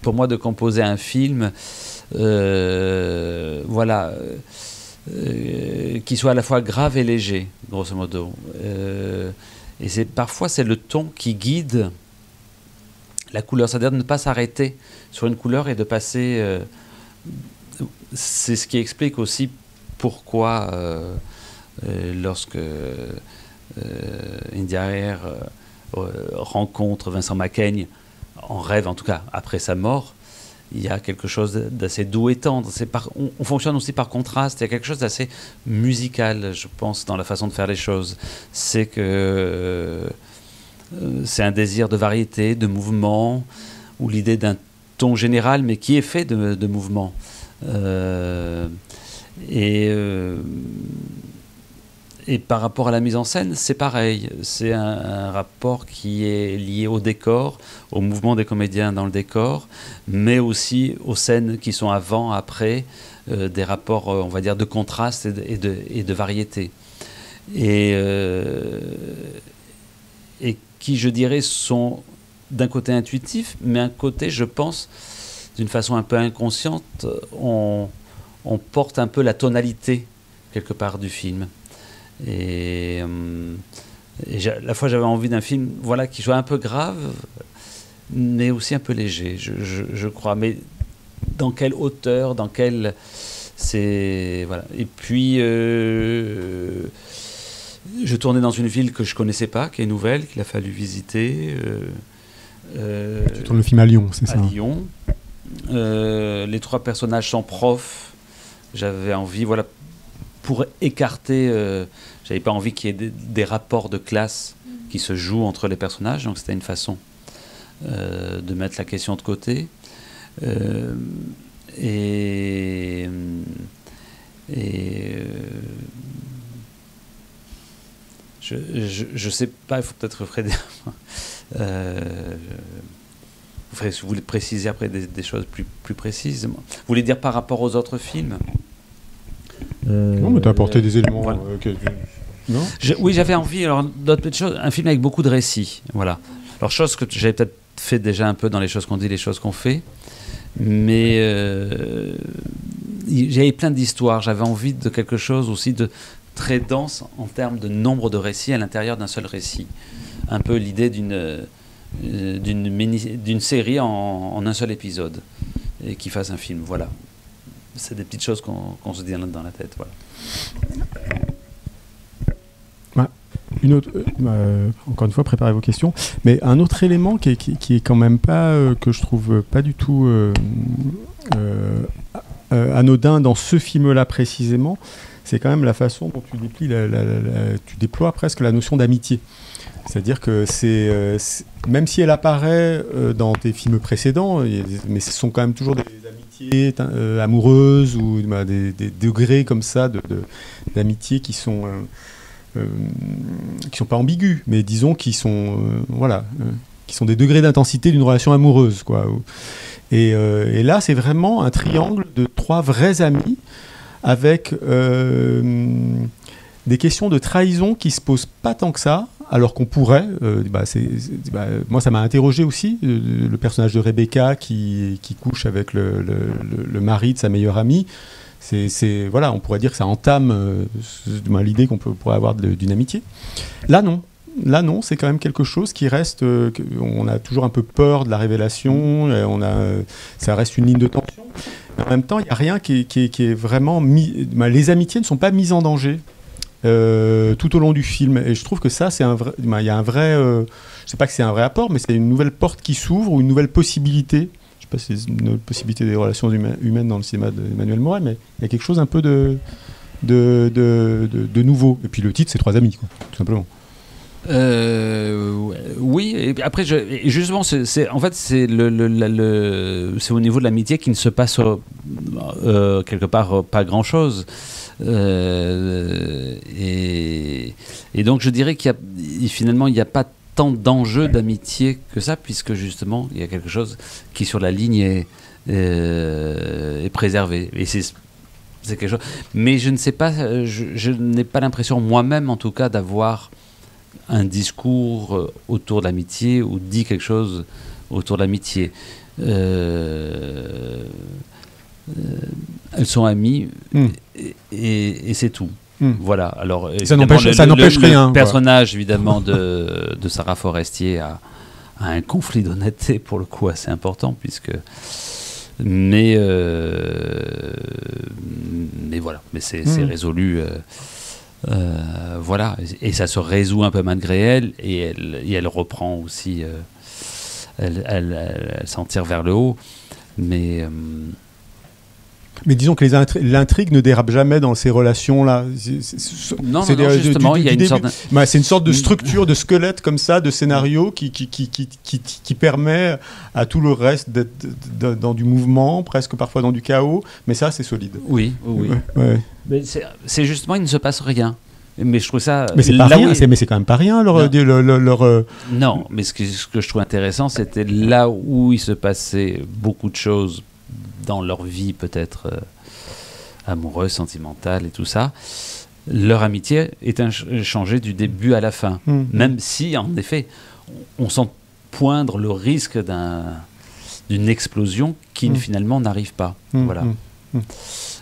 pour moi de composer un film, qui soit à la fois grave et léger, grosso modo. Et parfois, c'est le ton qui guide la couleur. C'est-à-dire de ne pas s'arrêter sur une couleur et de passer... c'est ce qui explique aussi pourquoi, lorsque India Air rencontre Vincent Macaigne, en rêve en tout cas, après sa mort, il y a quelque chose d'assez doux et tendre. On fonctionne aussi par contraste. Il y a quelque chose d'assez musical, je pense, dans la façon de faire les choses. C'est un désir de variété, de mouvement, ou l'idée d'un ton général, mais qui est fait de mouvement. Et par rapport à la mise en scène, c'est pareil. C'est un rapport qui est lié au décor, au mouvement des comédiens dans le décor, mais aussi aux scènes qui sont avant, après, des rapports, on va dire, de contraste et de variété. Et qui, je dirais, sont d'un côté intuitifs, mais un côté, je pense, d'une façon un peu inconsciente, on porte un peu la tonalité, quelque part, du film. Et à la fois j'avais envie d'un film qui soit un peu grave mais aussi un peu léger, je crois, mais dans quelle hauteur, dans quelle... voilà. Et puis je tournais dans une ville que je connaissais pas, qui est nouvelle, qu'il a fallu visiter. Tu tournes le film à Lyon, c'est ça? À Lyon. Les 3 personnages sont profs. J'avais envie, pour écarter, j'avais pas envie qu'il y ait des rapports de classe qui se jouent entre les personnages, donc c'était une façon de mettre la question de côté. Je Je sais pas, il faut peut-être Frédéric. Vous voulez préciser après des choses plus précises. Vous voulez dire par rapport aux autres films? Non, mais tu as apporté des éléments. Voilà. Non oui, j'avais envie, alors, d'autres petites choses, un film avec beaucoup de récits. Voilà. Alors, chose que j'avais peut-être fait déjà un peu dans les choses qu'on dit, les choses qu'on fait. Mais j'avais plein d'histoires. J'avais envie de quelque chose aussi de très dense en termes de nombre de récits à l'intérieur d'un seul récit. Un peu l'idée d'une série en un seul épisode et qui fasse un film. Voilà. C'est des petites choses qu'on se dit dans la tête. Voilà. Une autre, encore une fois, préparez vos questions. Mais un autre élément qui est quand même pas, que je trouve pas du tout anodin dans ce film-là précisément, c'est quand même la façon dont tu déploies presque la notion d'amitié. C'est-à-dire que même si elle apparaît dans tes films précédents, mais ce sont quand même toujours des amitiés amoureuses ou des degrés comme ça d'amitié qui sont pas ambigus, mais disons qui sont des degrés d'intensité d'une relation amoureuse, quoi. Et là, c'est vraiment un triangle de 3 vrais amis avec des questions de trahison qui se posent pas tant que ça, alors qu'on pourrait. Moi, ça m'a interrogé aussi, le personnage de Rebecca qui couche avec le mari de sa meilleure amie. Voilà, on pourrait dire que ça entame l'idée qu'on pourrait avoir d'une amitié. Là, non, c'est quand même quelque chose qui reste. On a toujours un peu peur de la révélation. Ça reste une ligne de tension. Mais en même temps, il n'y a rien qui est vraiment les amitiés ne sont pas mises en danger tout au long du film. Et je trouve que ça, c'est un vrai. Il y a un vrai. Je sais pas que c'est un vrai apport, mais c'est une nouvelle porte qui s'ouvre ou une nouvelle possibilité. C'est une possibilité des relations humaines dans le cinéma d'Emmanuel Mouret, mais il y a quelque chose un peu de nouveau. Et puis le titre, c'est 3 amis, quoi, tout simplement. Oui, et après, justement, c'est au niveau de l'amitié qu'il ne se passe quelque part pas grand-chose. Et donc, je dirais finalement, il n'y a pas tant d'enjeux d'amitié que ça, puisque justement il y a quelque chose qui sur la ligne est préservé, et c'est quelque chose. Mais je ne sais pas, je n'ai pas l'impression moi-même en tout cas d'avoir un discours autour de l'amitié ou dit quelque chose autour de l'amitié. Elles sont amies et c'est tout. Voilà. Alors, ça n'empêche rien. Le personnage, évidemment, de Sarah Forestier a un conflit d'honnêteté, pour le coup, assez important, mais voilà. Mais c'est résolu. Voilà. Et ça se résout un peu malgré elle, et elle reprend aussi. Elle s'en tire vers le haut. Mais disons que l'intrigue ne dérape jamais dans ces relations-là. Non, justement, il y a une sorte c'est une sorte de structure, de squelette comme ça, de scénario qui permet à tout le reste d'être dans du mouvement, presque parfois dans du chaos. Mais ça, c'est solide. Oui. Ouais. Mais c'est justement, il ne se passe rien. Mais je trouve ça. Mais c'est pas rien. Mais c'est quand même pas rien. Non, mais ce que je trouve intéressant, c'était là où il se passait beaucoup de choses dans leur vie peut-être amoureuse, sentimentale et tout ça, leur amitié est changée du début à la fin. Même si, en effet, on sent poindre le risque d'une explosion qui finalement n'arrive pas. Voilà.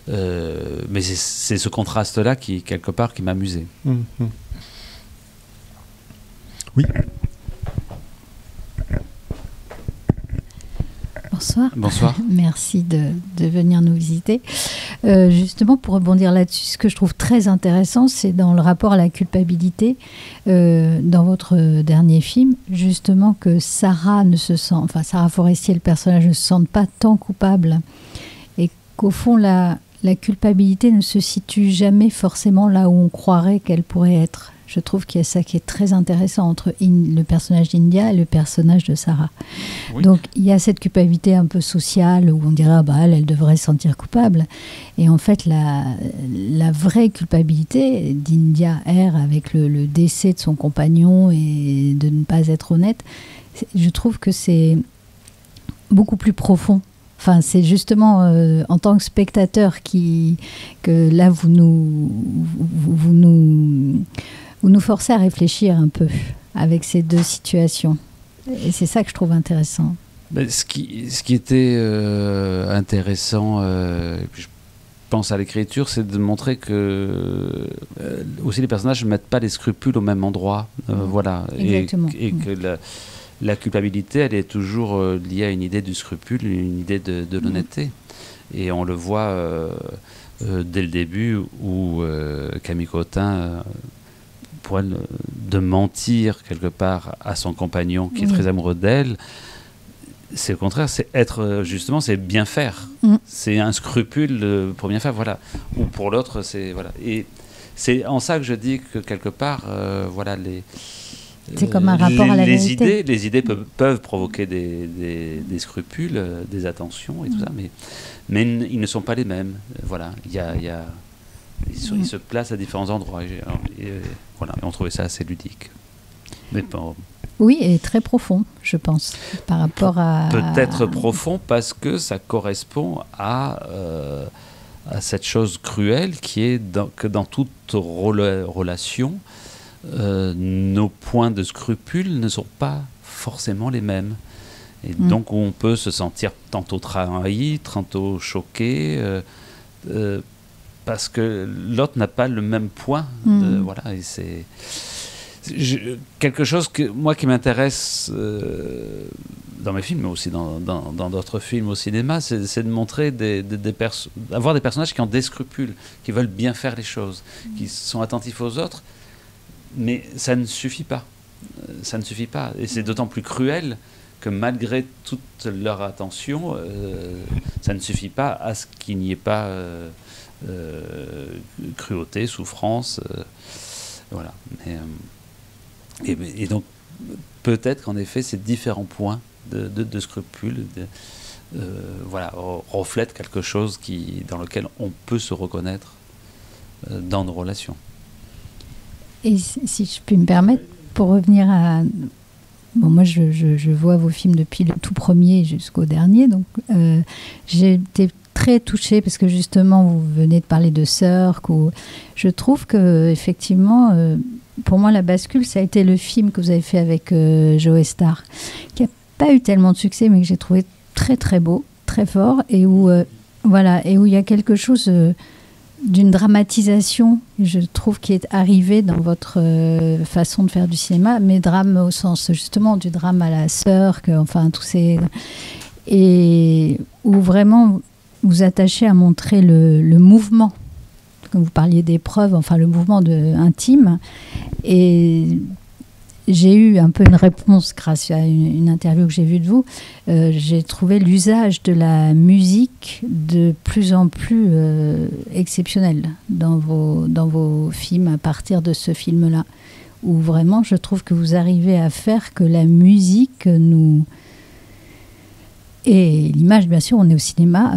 Mais c'est ce contraste-là qui, quelque part, qui m'amusait. Oui. Bonsoir. Merci de venir nous visiter. Justement, pour rebondir là-dessus, ce que je trouve très intéressant, c'est dans le rapport à la culpabilité, dans votre dernier film, justement que Sarah Forestier, le personnage, ne se sente pas tant coupable, et qu'au fond, la culpabilité ne se situe jamais forcément là où on croirait qu'elle pourrait être. Je trouve qu'il y a ça qui est très intéressant entre le personnage d'India et le personnage de Sarah. Oui. Donc il y a cette culpabilité un peu sociale où on dirait elle devrait se sentir coupable. Et en fait, la vraie culpabilité d'India R avec le décès de son compagnon et de ne pas être honnête, je trouve que c'est beaucoup plus profond. Enfin, c'est justement en tant que spectateur que là vous nous forcez à réfléchir un peu avec ces deux situations. Et c'est ça que je trouve intéressant. Ce qui était intéressant, je pense à l'écriture, c'est de montrer que aussi les personnages ne mettent pas les scrupules au même endroit. Voilà. Exactement. Et que la culpabilité, elle est toujours liée à une idée du scrupule, une idée de l'honnêteté. Et on le voit dès le début où Camille Cotin, pour elle, de mentir quelque part à son compagnon qui est très amoureux d'elle, c'est le contraire, c'est être justement, c'est bien faire. C'est un scrupule pour bien faire, voilà. Ou pour l'autre, c'est voilà. Et c'est en ça que je dis que quelque part, voilà, c'est comme un rapport à la vérité. Les idées peuvent provoquer des scrupules, des attentions et tout ça, mais ils ne sont pas les mêmes. Voilà, ils se placent à différents endroits. Voilà, et on trouvait ça assez ludique. Mais pas... Oui, et très profond, je pense, par rapport à... Peut-être profond parce que ça correspond à cette chose cruelle qui est que dans toute relation, nos points de scrupule ne sont pas forcément les mêmes. Et donc on peut se sentir tantôt trahi, tantôt choqué, parce que l'autre n'a pas le même point. Voilà, et c'est quelque chose qui m'intéresse dans mes films, mais aussi dans d'autres films au cinéma, c'est de montrer d'avoir des personnages qui ont des scrupules, qui veulent bien faire les choses, qui sont attentifs aux autres. Mais ça ne suffit pas. Ça ne suffit pas. Et c'est d'autant plus cruel que malgré toute leur attention, ça ne suffit pas à ce qu'il n'y ait pas cruauté, souffrance. Voilà. Et donc, peut-être qu'en effet, ces différents points de scrupules voilà, reflètent quelque chose dans lequel on peut se reconnaître dans nos relations. Et si je puis me permettre, pour revenir à... Bon, moi, je vois vos films depuis le tout premier jusqu'au dernier, donc j'ai été très touchée parce que justement, vous venez de parler de Cirque. Je trouve que effectivement, pour moi, La Bascule, ça a été le film que vous avez fait avec Joe Star, qui n'a pas eu tellement de succès, mais que j'ai trouvé très très beau, très fort, et où il y a quelque chose... d'une dramatisation, je trouve, qui est arrivée dans votre façon de faire du cinéma, mais drame au sens justement du drame à la sœur, enfin tous ces... Et où vraiment vous attachez à montrer le mouvement, comme vous parliez d'épreuve, enfin le mouvement intime. Et j'ai eu un peu une réponse grâce à une interview que j'ai vue de vous. J'ai trouvé l'usage de la musique de plus en plus exceptionnel dans vos films à partir de ce film-là, où vraiment je trouve que vous arrivez à faire que la musique nous... Et l'image, bien sûr, on est au cinéma,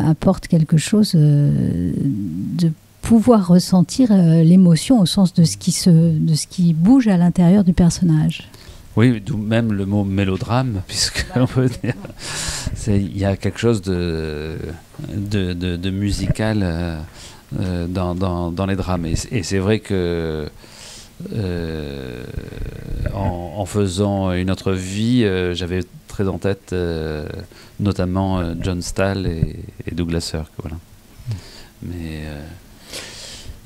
apporte quelque chose de pouvoir ressentir l'émotion au sens de ce qui bouge à l'intérieur du personnage. Oui, d'où même le mot mélodrame, puisque on peut dire, il y a quelque chose de musical dans les drames. Et c'est vrai que en faisant Une autre vie, j'avais très en tête notamment John Stahl et Douglas Sirk. Voilà.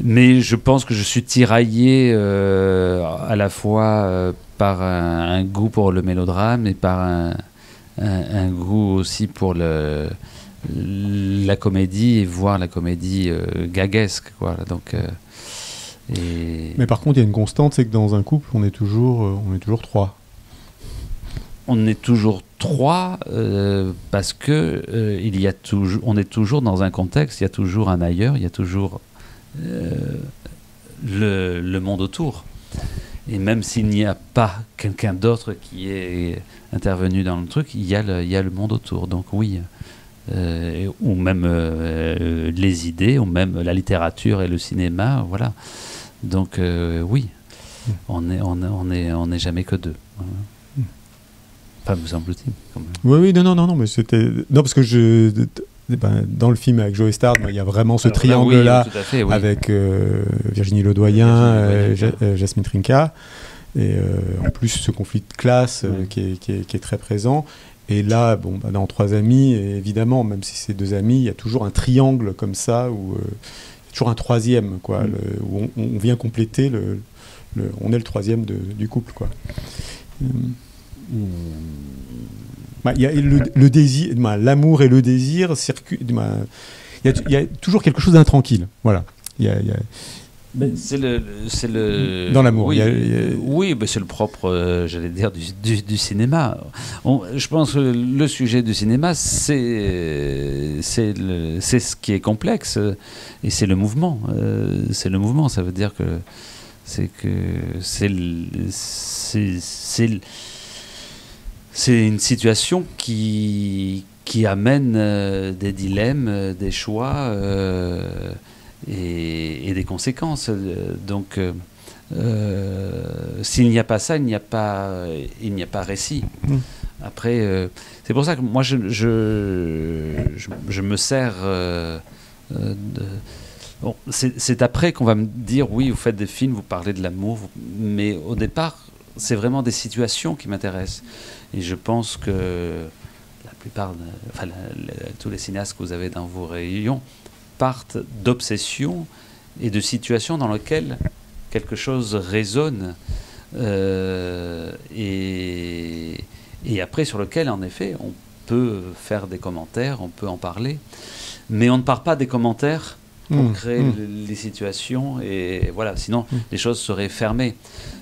Mais je pense que je suis tiraillé à la fois par un goût pour le mélodrame et par un goût aussi pour la comédie, et voir la comédie gaguesque. Quoi. Donc, Mais par contre, il y a une constante, c'est que dans un couple, on est toujours trois. On est toujours trois parce que on est toujours dans un contexte, il y a toujours un ailleurs, il y a toujours le monde autour. Et même s'il n'y a pas quelqu'un d'autre qui est intervenu dans le truc, il y a le monde autour. Donc oui, ou même les idées, ou même la littérature et le cinéma, voilà. Donc oui, on n'est jamais que deux. Enfin, me semble-t-il. Oui, non, mais c'était... Non, parce que dans le film avec Joe Stard, il y a vraiment ce triangle-là, oui. Avec Virginie Ledoyen, Jasmine Trinca, et en plus ce conflit de classe qui est très présent. Et là, dans Trois amis, évidemment, même si c'est deux amis, il y a toujours un triangle comme ça, où il y a toujours un troisième, quoi, où on vient compléter, on est le troisième du couple, quoi. Il y a le désir, l'amour et le désir circulent. Il y a toujours quelque chose d'intranquille. Voilà. C'est le dans l'amour. Oui, c'est le propre, j'allais dire, du cinéma. Je pense que le sujet du cinéma, c'est ce qui est complexe, et c'est le mouvement. C'est le mouvement. Ça veut dire que c'est une situation qui amène des dilemmes, des choix et des conséquences. Donc, s'il n'y a pas ça, il n'y a pas récit. Après, c'est pour ça que moi, je me sers bon, c'est après qu'on va me dire, oui, vous faites des films, vous parlez de l'amour, mais au départ, c'est vraiment des situations qui m'intéressent. Et je pense que la plupart, tous les cinéastes que vous avez dans vos réunions partent d'obsessions et de situations dans lesquelles quelque chose résonne et après sur lequel, en effet, on peut faire des commentaires, on peut en parler, mais on ne part pas des commentaires pour créer les situations, et voilà, sinon les choses seraient fermées.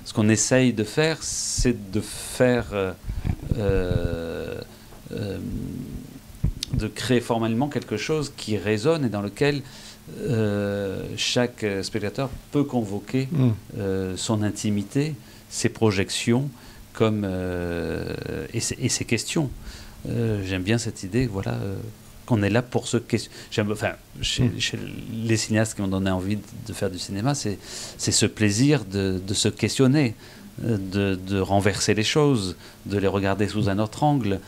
Ce qu'on essaye de faire, c'est de faire de créer formellement quelque chose qui résonne et dans lequel chaque spectateur peut convoquer son intimité, ses projections comme, et ses questions. J'aime bien cette idée, voilà, qu'on est là pour se questionner. Enfin, chez les cinéastes qui m'ont donné envie de faire du cinéma, c'est ce plaisir de se questionner, de renverser les choses, de les regarder sous un autre angle.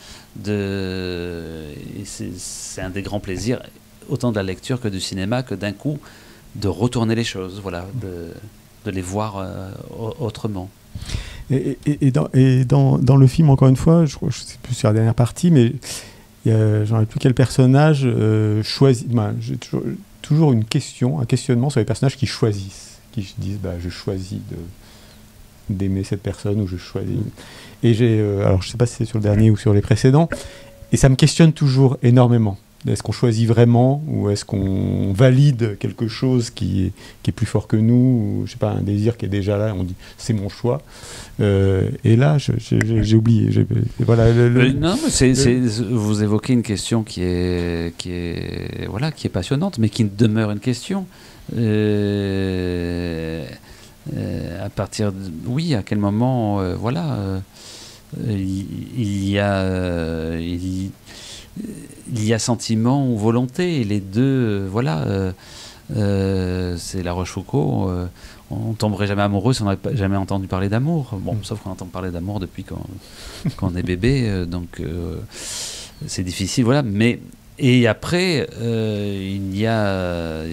Et c'est un des grands plaisirs, autant de la lecture que du cinéma, que d'un coup de retourner les choses, voilà, de les voir autrement. Et dans le film, encore une fois, je ne sais plus sur la dernière partie, mais j'en ai plus quel personnage choisit. J'ai toujours un questionnement sur les personnages qui choisissent, qui disent je choisis d'aimer cette personne, ou je choisis. Et alors je ne sais pas si c'est sur le dernier ou sur les précédents, et ça me questionne toujours énormément. Est-ce qu'on choisit vraiment, ou est-ce qu'on valide quelque chose qui est plus fort que nous, ou je sais pas, un désir qui est déjà là, on dit c'est mon choix. Et là, j'ai oublié. Voilà. Non, mais vous évoquez une question qui est passionnante, mais qui demeure une question. À partir à quel moment, il y a sentiment ou volonté, et les deux, c'est La Rochefoucauld, on tomberait jamais amoureux si on n'avait jamais entendu parler d'amour. Bon, sauf qu'on entend parler d'amour depuis qu'on est bébé, donc c'est difficile, voilà. Mais, et après, il y a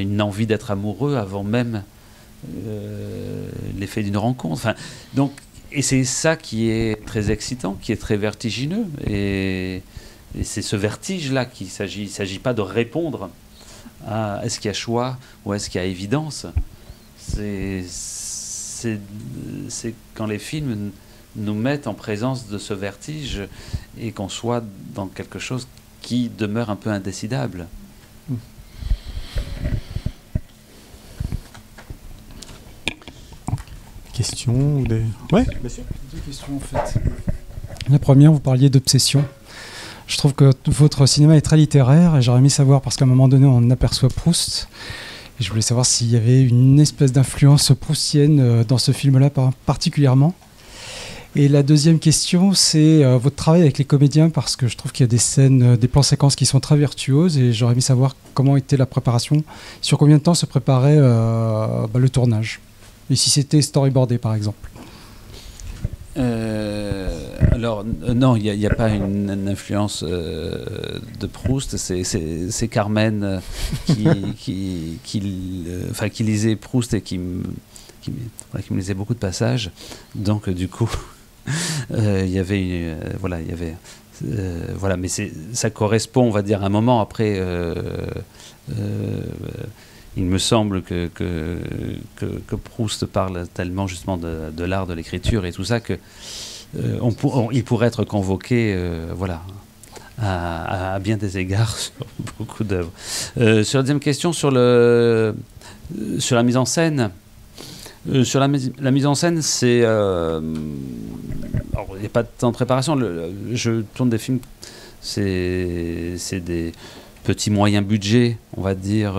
une envie d'être amoureux avant même l'effet d'une rencontre. Enfin, donc, et c'est ça qui est très excitant, qui est très vertigineux. Et c'est ce vertige-là qu'il s'agit. Il ne s'agit pas de répondre à est-ce qu'il y a choix ou est-ce qu'il y a évidence. C'est quand les films nous mettent en présence de ce vertige et qu'on soit dans quelque chose qui demeure un peu indécidable. Questions Ouais, bien sûr. Deux questions en fait. La première, vous parliez d'obsession. Je trouve que votre cinéma est très littéraire et j'aurais aimé savoir, parce qu'à un moment donné, on aperçoit Proust. Et je voulais savoir s'il y avait une espèce d'influence proustienne dans ce film-là particulièrement. Et la deuxième question, c'est votre travail avec les comédiens, parce que je trouve qu'il y a des scènes, des plans séquences qui sont très virtuoses et j'aurais aimé savoir comment était la préparation, sur combien de temps se préparait le tournage. Et si c'était storyboardé, par exemple. Alors, non, il n'y a pas une influence de Proust. C'est Carmen qui lisait Proust et qui me lisait beaucoup de passages. Donc, du coup, il y avait mais ça correspond, on va dire, à un moment. Après, il me semble que Proust parle tellement justement de l'art de l'écriture et tout ça que il pourrait être convoqué à bien des égards sur beaucoup d'œuvres. Sur la deuxième question, sur la mise en scène, la mise en scène, c'est... alors, il n'y a pas de temps de préparation. Je tourne des films, c'est des petits moyens budget, on va dire,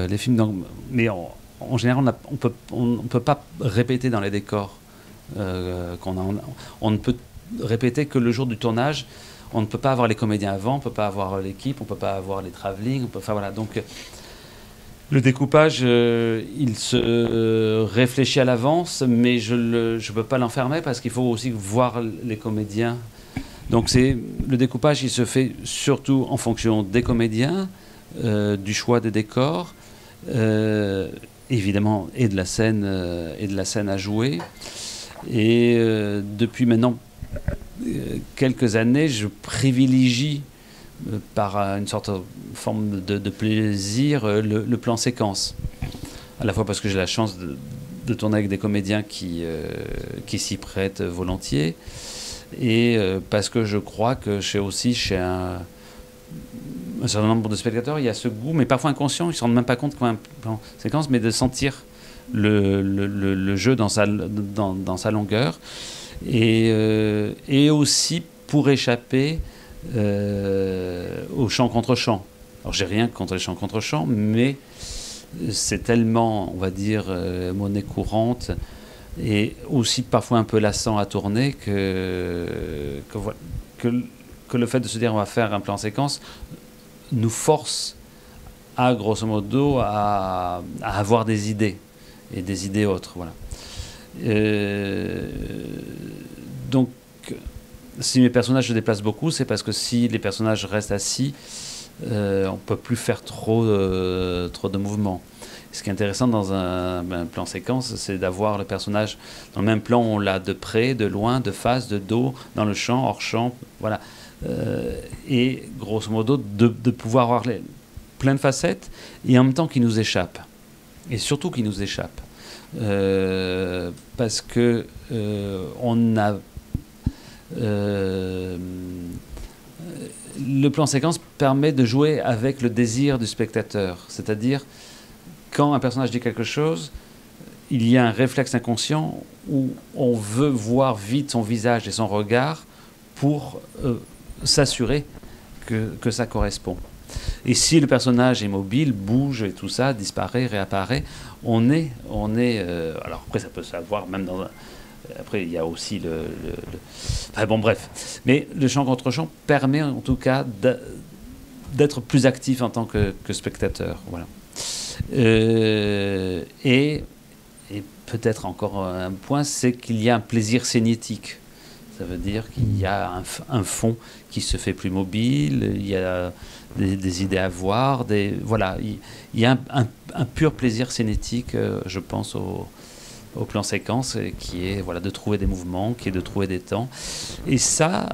les films. Mais en général, on ne peut pas répéter dans les décors. On ne peut répéter que le jour du tournage. On ne peut pas avoir les comédiens avant, on ne peut pas avoir l'équipe, on ne peut pas avoir les travelling. Donc, le découpage, il se réfléchit à l'avance, mais je ne peux pas l'enfermer parce qu'il faut aussi voir les comédiens. Donc le découpage, il se fait surtout en fonction des comédiens, du choix des décors, évidemment, et de la scène à jouer. Et depuis maintenant quelques années, je privilégie par une sorte de forme de plaisir le plan séquence. À la fois parce que j'ai la chance de tourner avec des comédiens qui s'y prêtent volontiers, et parce que je crois que chez un certain nombre de spectateurs, il y a ce goût, mais parfois inconscient, ils ne se rendent même pas compte qu'il y a un plan séquence, mais de sentir le jeu dans sa longueur, et aussi pour échapper au chant contre chant. Alors j'ai rien contre les chants contre chant, mais c'est tellement, on va dire, monnaie courante et aussi parfois un peu lassant à tourner que le fait de se dire on va faire un plan séquence nous force à, grosso modo, à avoir des idées et des idées autres. Voilà. Donc si mes personnages se déplacent beaucoup, c'est parce que si les personnages restent assis, on ne peut plus faire trop de mouvements. Ce qui est intéressant dans un plan séquence, c'est d'avoir le personnage dans le même plan, on l'a de près, de loin, de face, de dos, dans le champ, hors champ, voilà. Et grosso modo, de pouvoir avoir plein de facettes et en même temps qui nous échappent. Et surtout qui nous échappent. Parce que on a... le plan séquence permet de jouer avec le désir du spectateur. C'est-à-dire, quand un personnage dit quelque chose, il y a un réflexe inconscient où on veut voir vite son visage et son regard pour s'assurer que ça correspond. Et si le personnage est mobile, bouge et tout ça, disparaît, réapparaît, on est alors après ça peut savoir même dans après il y a aussi enfin bon bref, mais le chant contre chant permet en tout cas d'être plus actif en tant que spectateur, voilà. Et peut-être encore un point, c'est qu'il y a un plaisir cinétique. Ça veut dire qu'il y a un fond qui se fait plus mobile, il y a des idées à voir, voilà, il y a un pur plaisir cinétique, je pense, au plan séquence, qui est voilà, de trouver des mouvements, qui est de trouver des temps. Et ça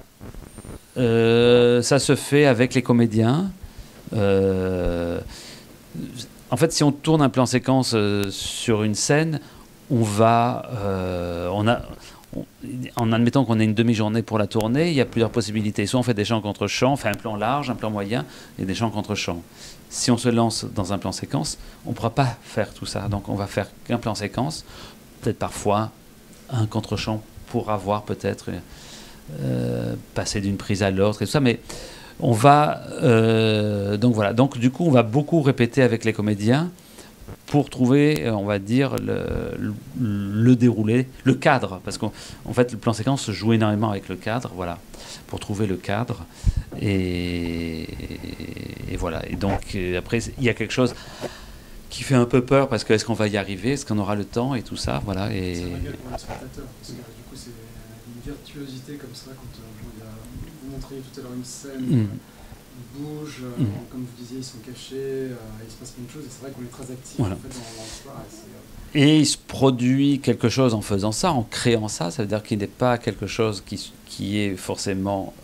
se fait avec les comédiens. En fait, si on tourne un plan séquence sur une scène, en admettant qu'on ait une demi-journée pour la tourner, il y a plusieurs possibilités. Soit on fait des chants contre chants, on fait un plan large, un plan moyen et des chants contre chants. Si on se lance dans un plan séquence, on ne pourra pas faire tout ça. Donc on va faire qu'un plan séquence, peut-être parfois un contre-champ pour avoir peut-être passé d'une prise à l'autre et tout ça. Mais On va donc voilà. Donc du coup, on va beaucoup répéter avec les comédiens pour trouver, on va dire, le déroulé, le cadre, parce qu'en fait, le plan séquence se joue énormément avec le cadre, voilà, pour trouver le cadre. Et voilà. Et donc après, il y a quelque chose qui fait un peu peur parce que est-ce qu'on va y arriver, est-ce qu'on aura le temps et tout ça, voilà. Et c'est vrai pour le spectateur, parce que du coup c'est une virtuosité comme ça quand vous montriez tout à l'heure une scène, ils bougent, comme vous disiez, ils sont cachés, il se passe plein de choses et c'est vrai qu'on est très actif voilà. En fait, dans l'histoire. Et il se produit quelque chose en faisant ça, en créant ça, ça veut dire qu'il n'est pas quelque chose qui est forcément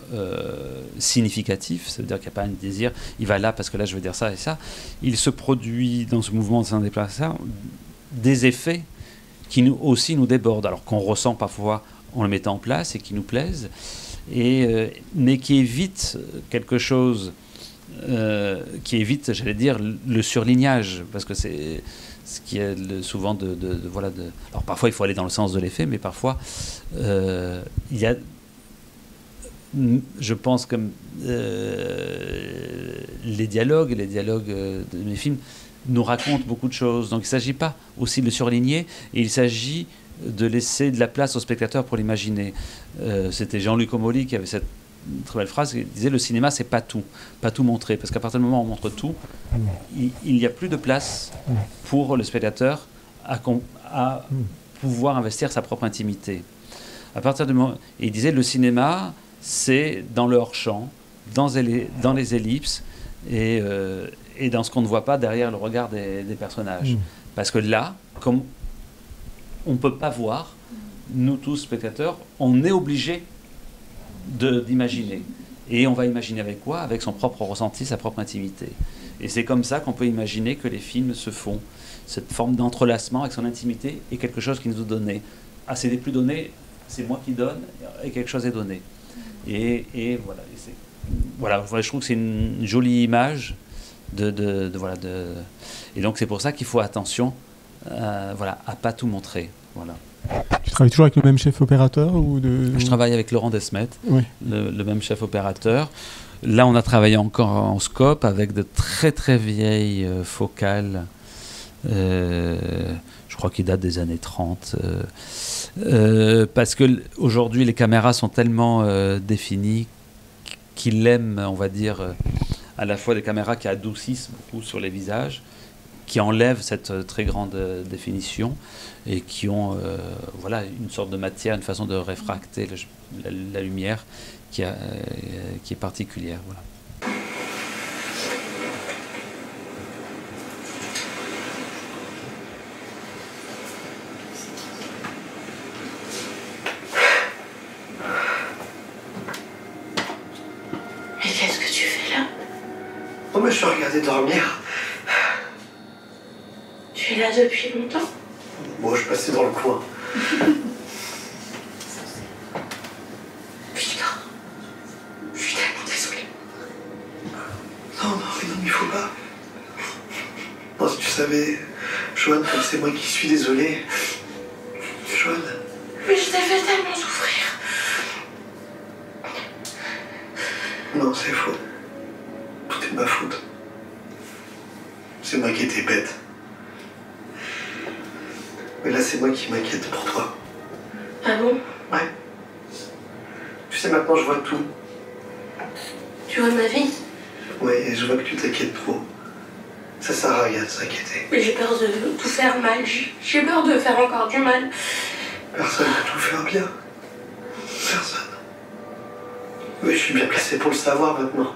significatif, ça veut dire qu'il n'y a pas un désir, il va là parce que là je veux dire ça et ça. Il se produit dans ce mouvement de s'indéplacer des effets qui aussi nous débordent, alors qu'on ressent parfois en le mettant en place et qui nous plaisent, mais qui évite quelque chose, qui évite, j'allais dire, le surlignage, parce que c'est ce qui est souvent voilà. Alors parfois il faut aller dans le sens de l'effet, mais parfois il y a, je pense que les dialogues de mes films nous racontent beaucoup de choses. Donc il ne s'agit pas aussi de le surligner, et il s'agit de laisser de la place au spectateur pour l'imaginer. C'était Jean-Luc Omoli qui avait cette très belle phrase, il disait: le cinéma, c'est pas tout montrer, parce qu'à partir du moment où on montre tout, il n'y a plus de place pour le spectateur à pouvoir investir sa propre intimité. À partir du moment, il disait: le cinéma, c'est dans le hors-champ, dans les ellipses, et dans ce qu'on ne voit pas derrière le regard des personnages. Parce que là, comme on ne peut pas voir, nous tous spectateurs, on est obligés d'imaginer. Et on va imaginer avec quoi? Avec son propre ressenti, sa propre intimité. Et c'est comme ça qu'on peut imaginer que les films se font. Cette forme d'entrelacement avec son intimité est quelque chose qui nous est donné. Ah, c'est plus donné, c'est moi qui donne, et quelque chose est donné. Et voilà. Voilà, je trouve que c'est une jolie image voilà, et donc c'est pour ça qu'il faut attention voilà, à pas tout montrer. Voilà. Tu travailles toujours avec le même chef opérateur Je travaille avec Laurent Desmet, oui. le même chef opérateur. Là, on a travaillé encore en scope avec de très très vieilles focales. Je crois qu'ils datent des années 30. Parce qu'aujourd'hui, les caméras sont tellement définies qu'il aime, on va dire, à la fois des caméras qui adoucissent beaucoup sur les visages, qui enlèvent cette très grande définition et qui ont voilà, une sorte de matière, une façon de réfracter la lumière qui est particulière. Voilà. Mais qu'est-ce que tu fais là? Oh, mais je te regardais dormir. Tu es là depuis longtemps? Bon, je passais dans le coin. Victor, je suis tellement désolée. Non, il faut pas. Non, si tu savais, Joanne, comme c'est moi qui suis désolé. Joanne. Mais je t'ai fait tellement souffrir. Non, c'est faux. Tout est de ma faute. C'est moi qui étais bête. Mais là, c'est moi qui m'inquiète pour toi. Ah bon? Ouais. Tu sais, maintenant, je vois tout. Tu vois ma vie? Ouais, et je vois que tu t'inquiètes trop. Ça sert à rien de s'inquiéter. Mais j'ai peur de tout faire mal. J'ai peur de faire encore du mal. Personne ne peut tout faire bien. Personne. Mais je suis bien placé pour le savoir maintenant.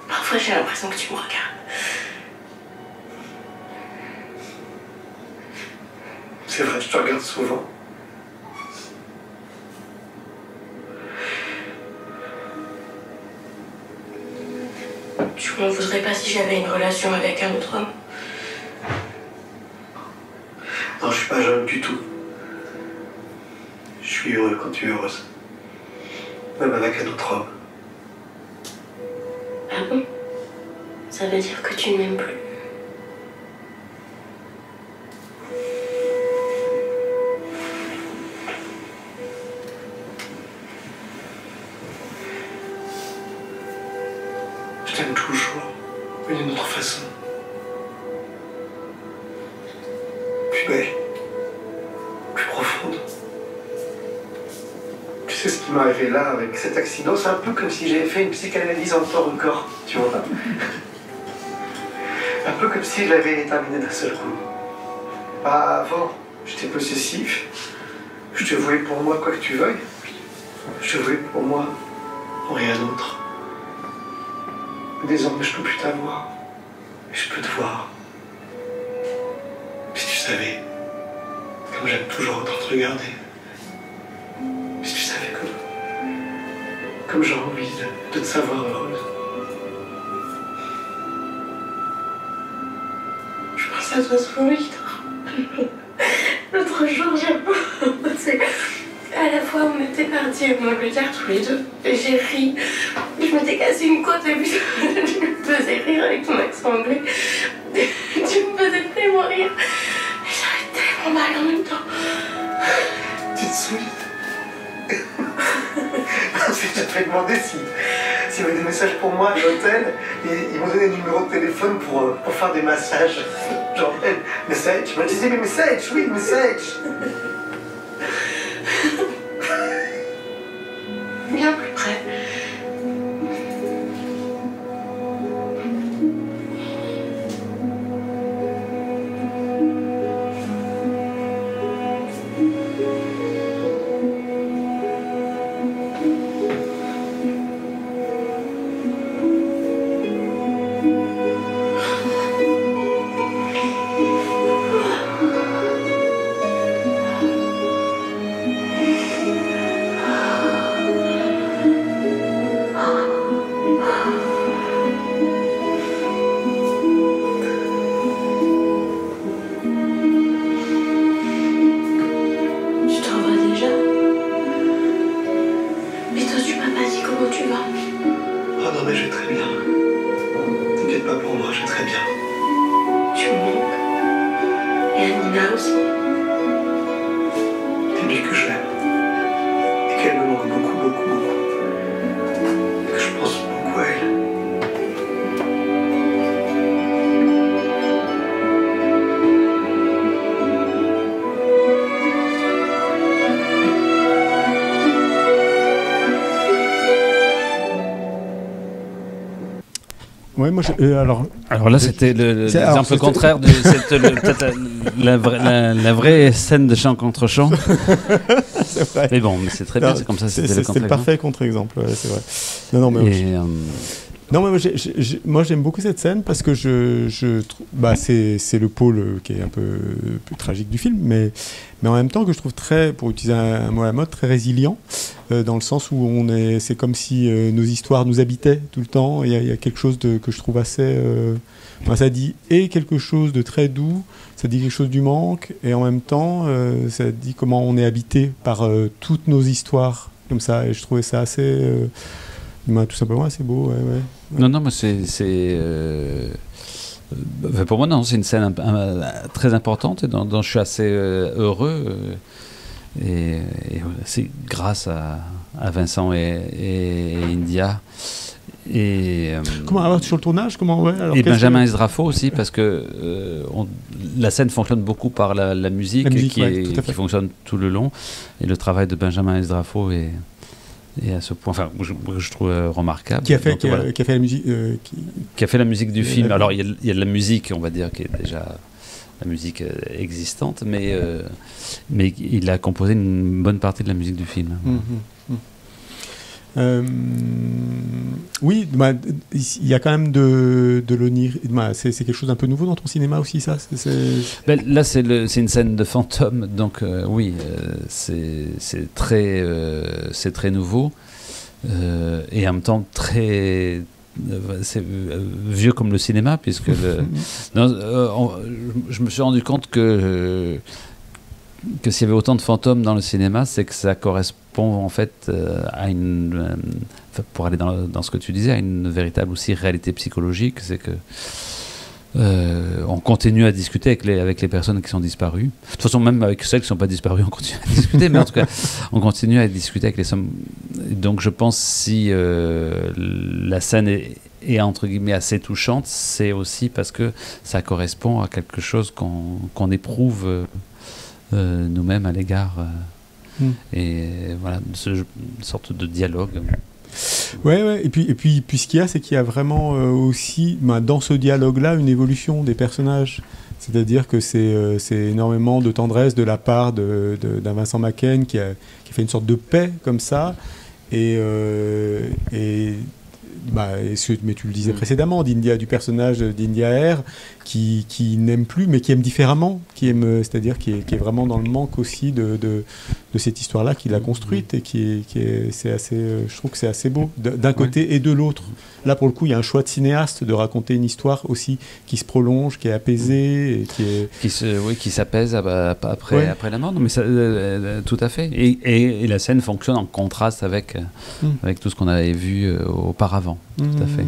Parfois, j'ai l'impression que tu me regardes. C'est vrai, je te regarde souvent. Tu m'en voudrais pas si j'avais une relation avec un autre homme? Non, je suis pas jeune du tout. Je suis heureux quand tu es heureuse. Même avec un autre homme. Ah bon? Ça veut dire que tu ne m'aimes plus? d'une autre façon. Plus belle. Plus profonde. Tu sais ce qui m'est arrivé là avec cet accident, c'est un peu comme si j'avais fait une psychanalyse en temps record, tu vois. Un peu comme si je l'avais terminé d'un seul coup. Avant, j'étais possessif. Je te voulais pour moi quoi que tu veuilles. Je te voulais pour moi, pour rien d'autre. Désormais, je peux plus t'avoir. Mais je peux te voir. Si tu savais, comme j'aime toujours autant te regarder. Si tu savais comme j'ai envie de te savoir heureuse. Je pense à toi souvent, Victor. L'autre jour, c'est à la fois on était partis en Angleterre tous les deux. Et j'ai ri. Je m'étais cassé une côte et puis tu me faisais rire avec ton accent anglais. Tu me faisais tellement rire. Et j'avais tellement mal en même temps. Tu te souviens? Je t'avais demandé s'il y avait des messages pour moi à l'hôtel et ils m'ont donné des numéros de téléphone pour faire des massages. Genre, message. Je me disais, mais message, oui, message. Bien plus près. Ouais, moi, alors là, c'était l'exemple contraire de la vraie scène de chant contre chant. C'est vrai. Mais bon, mais c'est très bien, c'est comme ça. C'était le parfait contre-exemple, ouais, c'est vrai. Non, mais moi j'aime beaucoup cette scène parce que c'est le pôle qui est un peu plus tragique du film, mais en même temps que je trouve très, pour utiliser un mot à la mode, très résilient, dans le sens où c'est comme si nos histoires nous habitaient tout le temps. Il y a quelque chose que je trouve assez... ça dit quelque chose de très doux, ça dit quelque chose du manque, et en même temps, ça dit comment on est habité par toutes nos histoires, comme ça, et je trouvais ça assez... tout simplement assez beau, ouais. Non, mais pour moi, non, c'est une scène très importante et dont je suis assez heureux. Et c'est grâce à Vincent et India. Comment sur le tournage et Benjamin Esdrafo aussi, parce que la scène fonctionne beaucoup par la musique qui fonctionne tout le long. Et le travail de Benjamin Esdrafo est à ce point, je trouve remarquable. Qui a fait la musique qui a fait la musique du film. Alors il y a de la musique, on va dire, qui est déjà la musique existante, mais il a composé une bonne partie de la musique du film. Oui, il y a quand même de l'onir. C'est quelque chose d'un peu nouveau dans ton cinéma aussi, ça. Là, c'est une scène de fantôme, donc oui, c'est très nouveau et en même temps très c'est vieux comme le cinéma, puisque je me suis rendu compte que s'il y avait autant de fantômes dans le cinéma, c'est que ça correspond en fait à pour aller dans ce que tu disais, à une véritable aussi réalité psychologique. C'est que on continue à discuter avec les personnes qui sont disparues. De toute façon, même avec celles qui ne sont pas disparues, on continue à discuter, mais en tout cas, on continue à discuter avec les sommes. Donc je pense si la scène est entre guillemets assez touchante, c'est aussi parce que ça correspond à quelque chose qu'on éprouve nous-mêmes à l'égard. Et voilà, une sorte de dialogue. Ouais. Et puis ce qu'il y a, c'est qu'il y a vraiment aussi, dans ce dialogue-là, une évolution des personnages. C'est-à-dire que c'est énormément de tendresse de la part d'un Vincent Macken qui fait une sorte de paix comme ça. Mais tu le disais précédemment, du personnage d'India Air qui n'aime plus, mais qui aime différemment, c'est-à-dire qui est vraiment dans le manque aussi de cette histoire-là qu'il a construite et c'est assez, je trouve que c'est assez beau d'un côté et de l'autre. Là, pour le coup, il y a un choix de cinéaste de raconter une histoire aussi qui se prolonge, qui est apaisée et qui s'apaise après la mort. Non, mais tout à fait. Et la scène fonctionne en contraste avec tout ce qu'on avait vu auparavant. Tout à fait.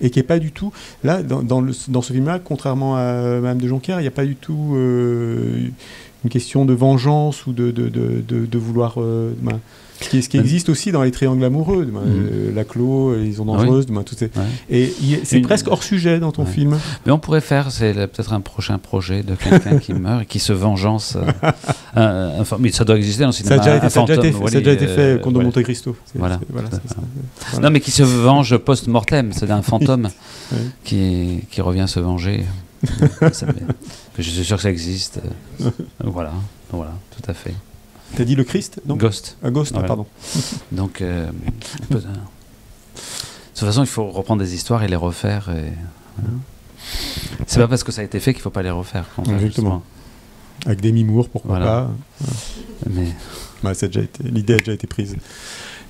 Et qui n'est pas du tout là dans ce film-là, contrairement à Madame de Jonquière, il n'y a pas du tout une question de vengeance ou de vouloir. Ce qui existe aussi dans les triangles amoureux, Laclos, les liaisons dangereuses, tout ces... Et c'est presque hors sujet dans ton film. Mais on pourrait faire, c'est peut-être un prochain projet de quelqu'un qui meurt et qui se vengeance. Mais ça doit exister dans le cinéma. Ça a déjà été fait, Comte de Monte Cristo. Voilà. Non, mais qui se venge post-mortem. C'est un fantôme qui revient se venger. Je suis sûr que ça existe. Voilà, tout à fait. T'as dit le Christ, non? Ghost. Ghost, pardon. Donc, de toute façon, il faut reprendre des histoires et les refaire. C'est pas parce que ça a été fait qu'il faut pas les refaire. Exactement. Avec Demi Moore, pourquoi pas. Mais... l'idée a déjà été prise.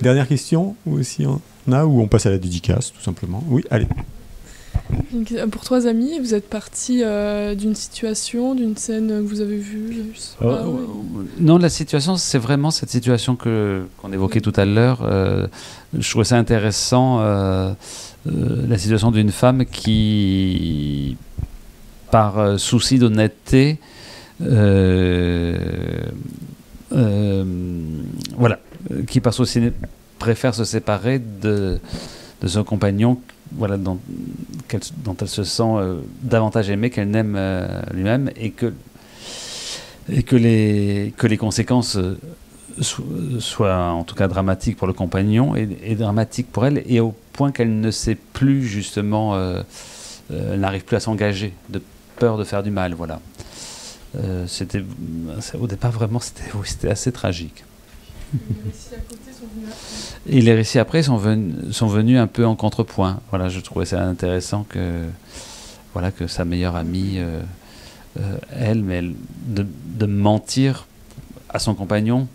Dernière question, ou on passe à la dédicace, tout simplement. Oui, allez. Donc, pour 3 amis, vous êtes partis d'une situation, d'une scène que vous avez vue Non, la situation, c'est vraiment cette situation qu'on évoquait tout à l'heure. Je trouvais ça intéressant, la situation d'une femme qui, par souci d'honnêteté, qui par souci préfère se séparer de son compagnon, dont elle se sent davantage aimée qu'elle n'aime lui-même, et que les conséquences soient en tout cas dramatiques pour le compagnon et dramatiques pour elle, et au point qu'elle ne sait plus justement, elle n'arrive plus à s'engager, de peur de faire du mal. Voilà. Au départ vraiment c'était assez tragique. Et les récits après sont venus un peu en contrepoint. Voilà, je trouvais ça intéressant que sa meilleure amie, de mentir à son compagnon,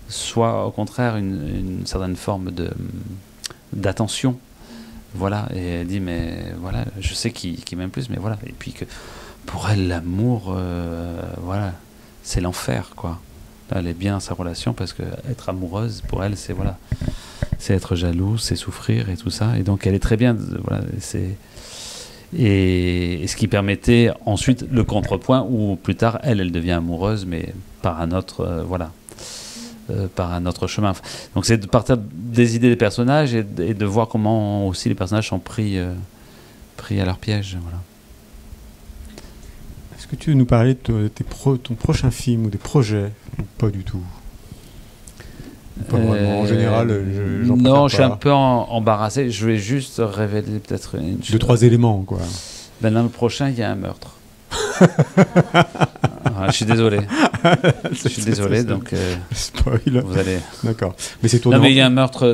soit au contraire une certaine forme d'attention. Voilà, et elle dit mais voilà, je sais qu'il m'aime plus, mais voilà. Et puis que pour elle l'amour, c'est l'enfer, quoi. Elle est bien dans sa relation parce que être amoureuse pour elle, c'est être jalouse, c'est souffrir et tout ça. Et donc elle est très bien. Et ce qui permettait ensuite le contrepoint où plus tard elle devient amoureuse, mais par un autre par un autre chemin. Donc c'est de partir des idées des personnages et de voir comment aussi les personnages sont pris à leur piège. Voilà. Est-ce que tu veux nous parler de ton prochain film ou des projets, ou pas du tout? Pas vraiment. En général, non, je suis un peu embarrassé. Je vais juste révéler peut-être 2-3 éléments, quoi. Dans le prochain, il y a un meurtre. Je suis désolé. Donc spoil. Vous allez. D'accord. Mais c'est tourné. Non, mais il y a un meurtre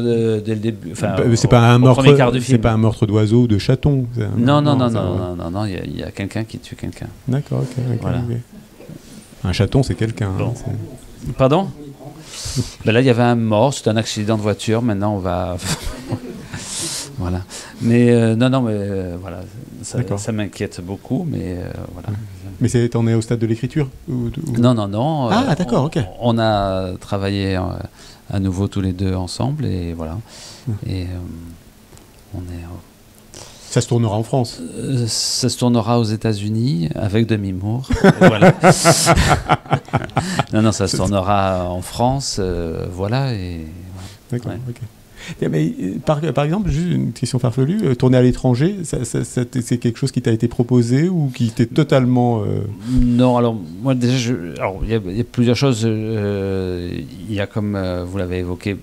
dès le début. Enfin, c'est pas un meurtre. C'est pas un meurtre d'oiseau ou de chaton. Non. Il y a quelqu'un qui tue quelqu'un. D'accord. Voilà. Un chaton, c'est quelqu'un. Bon. Pardon? Là, il y avait un mort. C'était un accident de voiture. Maintenant, on va. Voilà. Mais voilà. Ça m'inquiète beaucoup, mais voilà. Mais t'en es au stade de l'écriture ou... Non. Ah, d'accord, ok. On a travaillé à nouveau tous les deux ensemble, et voilà. Et on est... Ça se tournera en France? Ça se tournera aux États-Unis avec Demi Moore. Voilà. Non, ça se tournera en France, voilà. Et... D'accord, ok. Mais, par exemple, juste une question farfelue, tourner à l'étranger, c'est quelque chose qui t'a été proposé ou qui t'est totalement... Non, alors moi déjà, il y a plusieurs choses. Il y a, comme vous l'avez évoqué,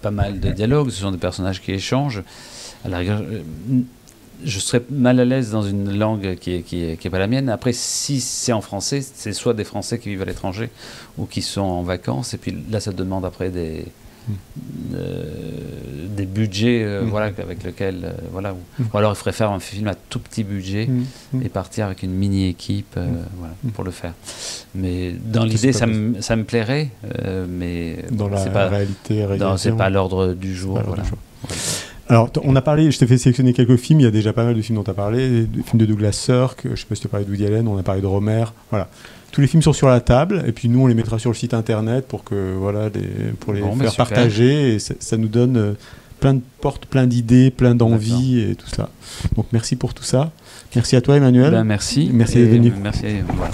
pas mal de dialogues. Ce sont des personnages qui échangent. À la rigueur, je serais mal à l'aise dans une langue qui est pas la mienne. Après, si c'est en français, c'est soit des Français qui vivent à l'étranger ou qui sont en vacances. Et puis là, ça demande après des budgets voilà, avec lesquels... voilà. Ou alors, il faudrait faire un film à tout petit budget et partir avec une mini-équipe voilà, pour le faire. Mais dans l'idée, ça me plairait. Mais dans la réalité, c'est pas l'ordre du jour. Voilà. Alors, on a parlé, je t'ai fait sélectionner quelques films, il y a déjà pas mal de films dont tu as parlé, des films de Douglas Sirk, je sais pas si tu as parlé de Woody Allen, on a parlé de Romer, voilà. Tous les films sont sur la table, et puis nous on les mettra sur le site internet pour que, voilà, pour les faire partager, et ça nous donne plein de portes, plein d'idées, plein d'envies et tout ça. Donc merci pour tout ça. Merci à toi Emmanuel. Merci. Merci d'être venu. Merci. Voilà.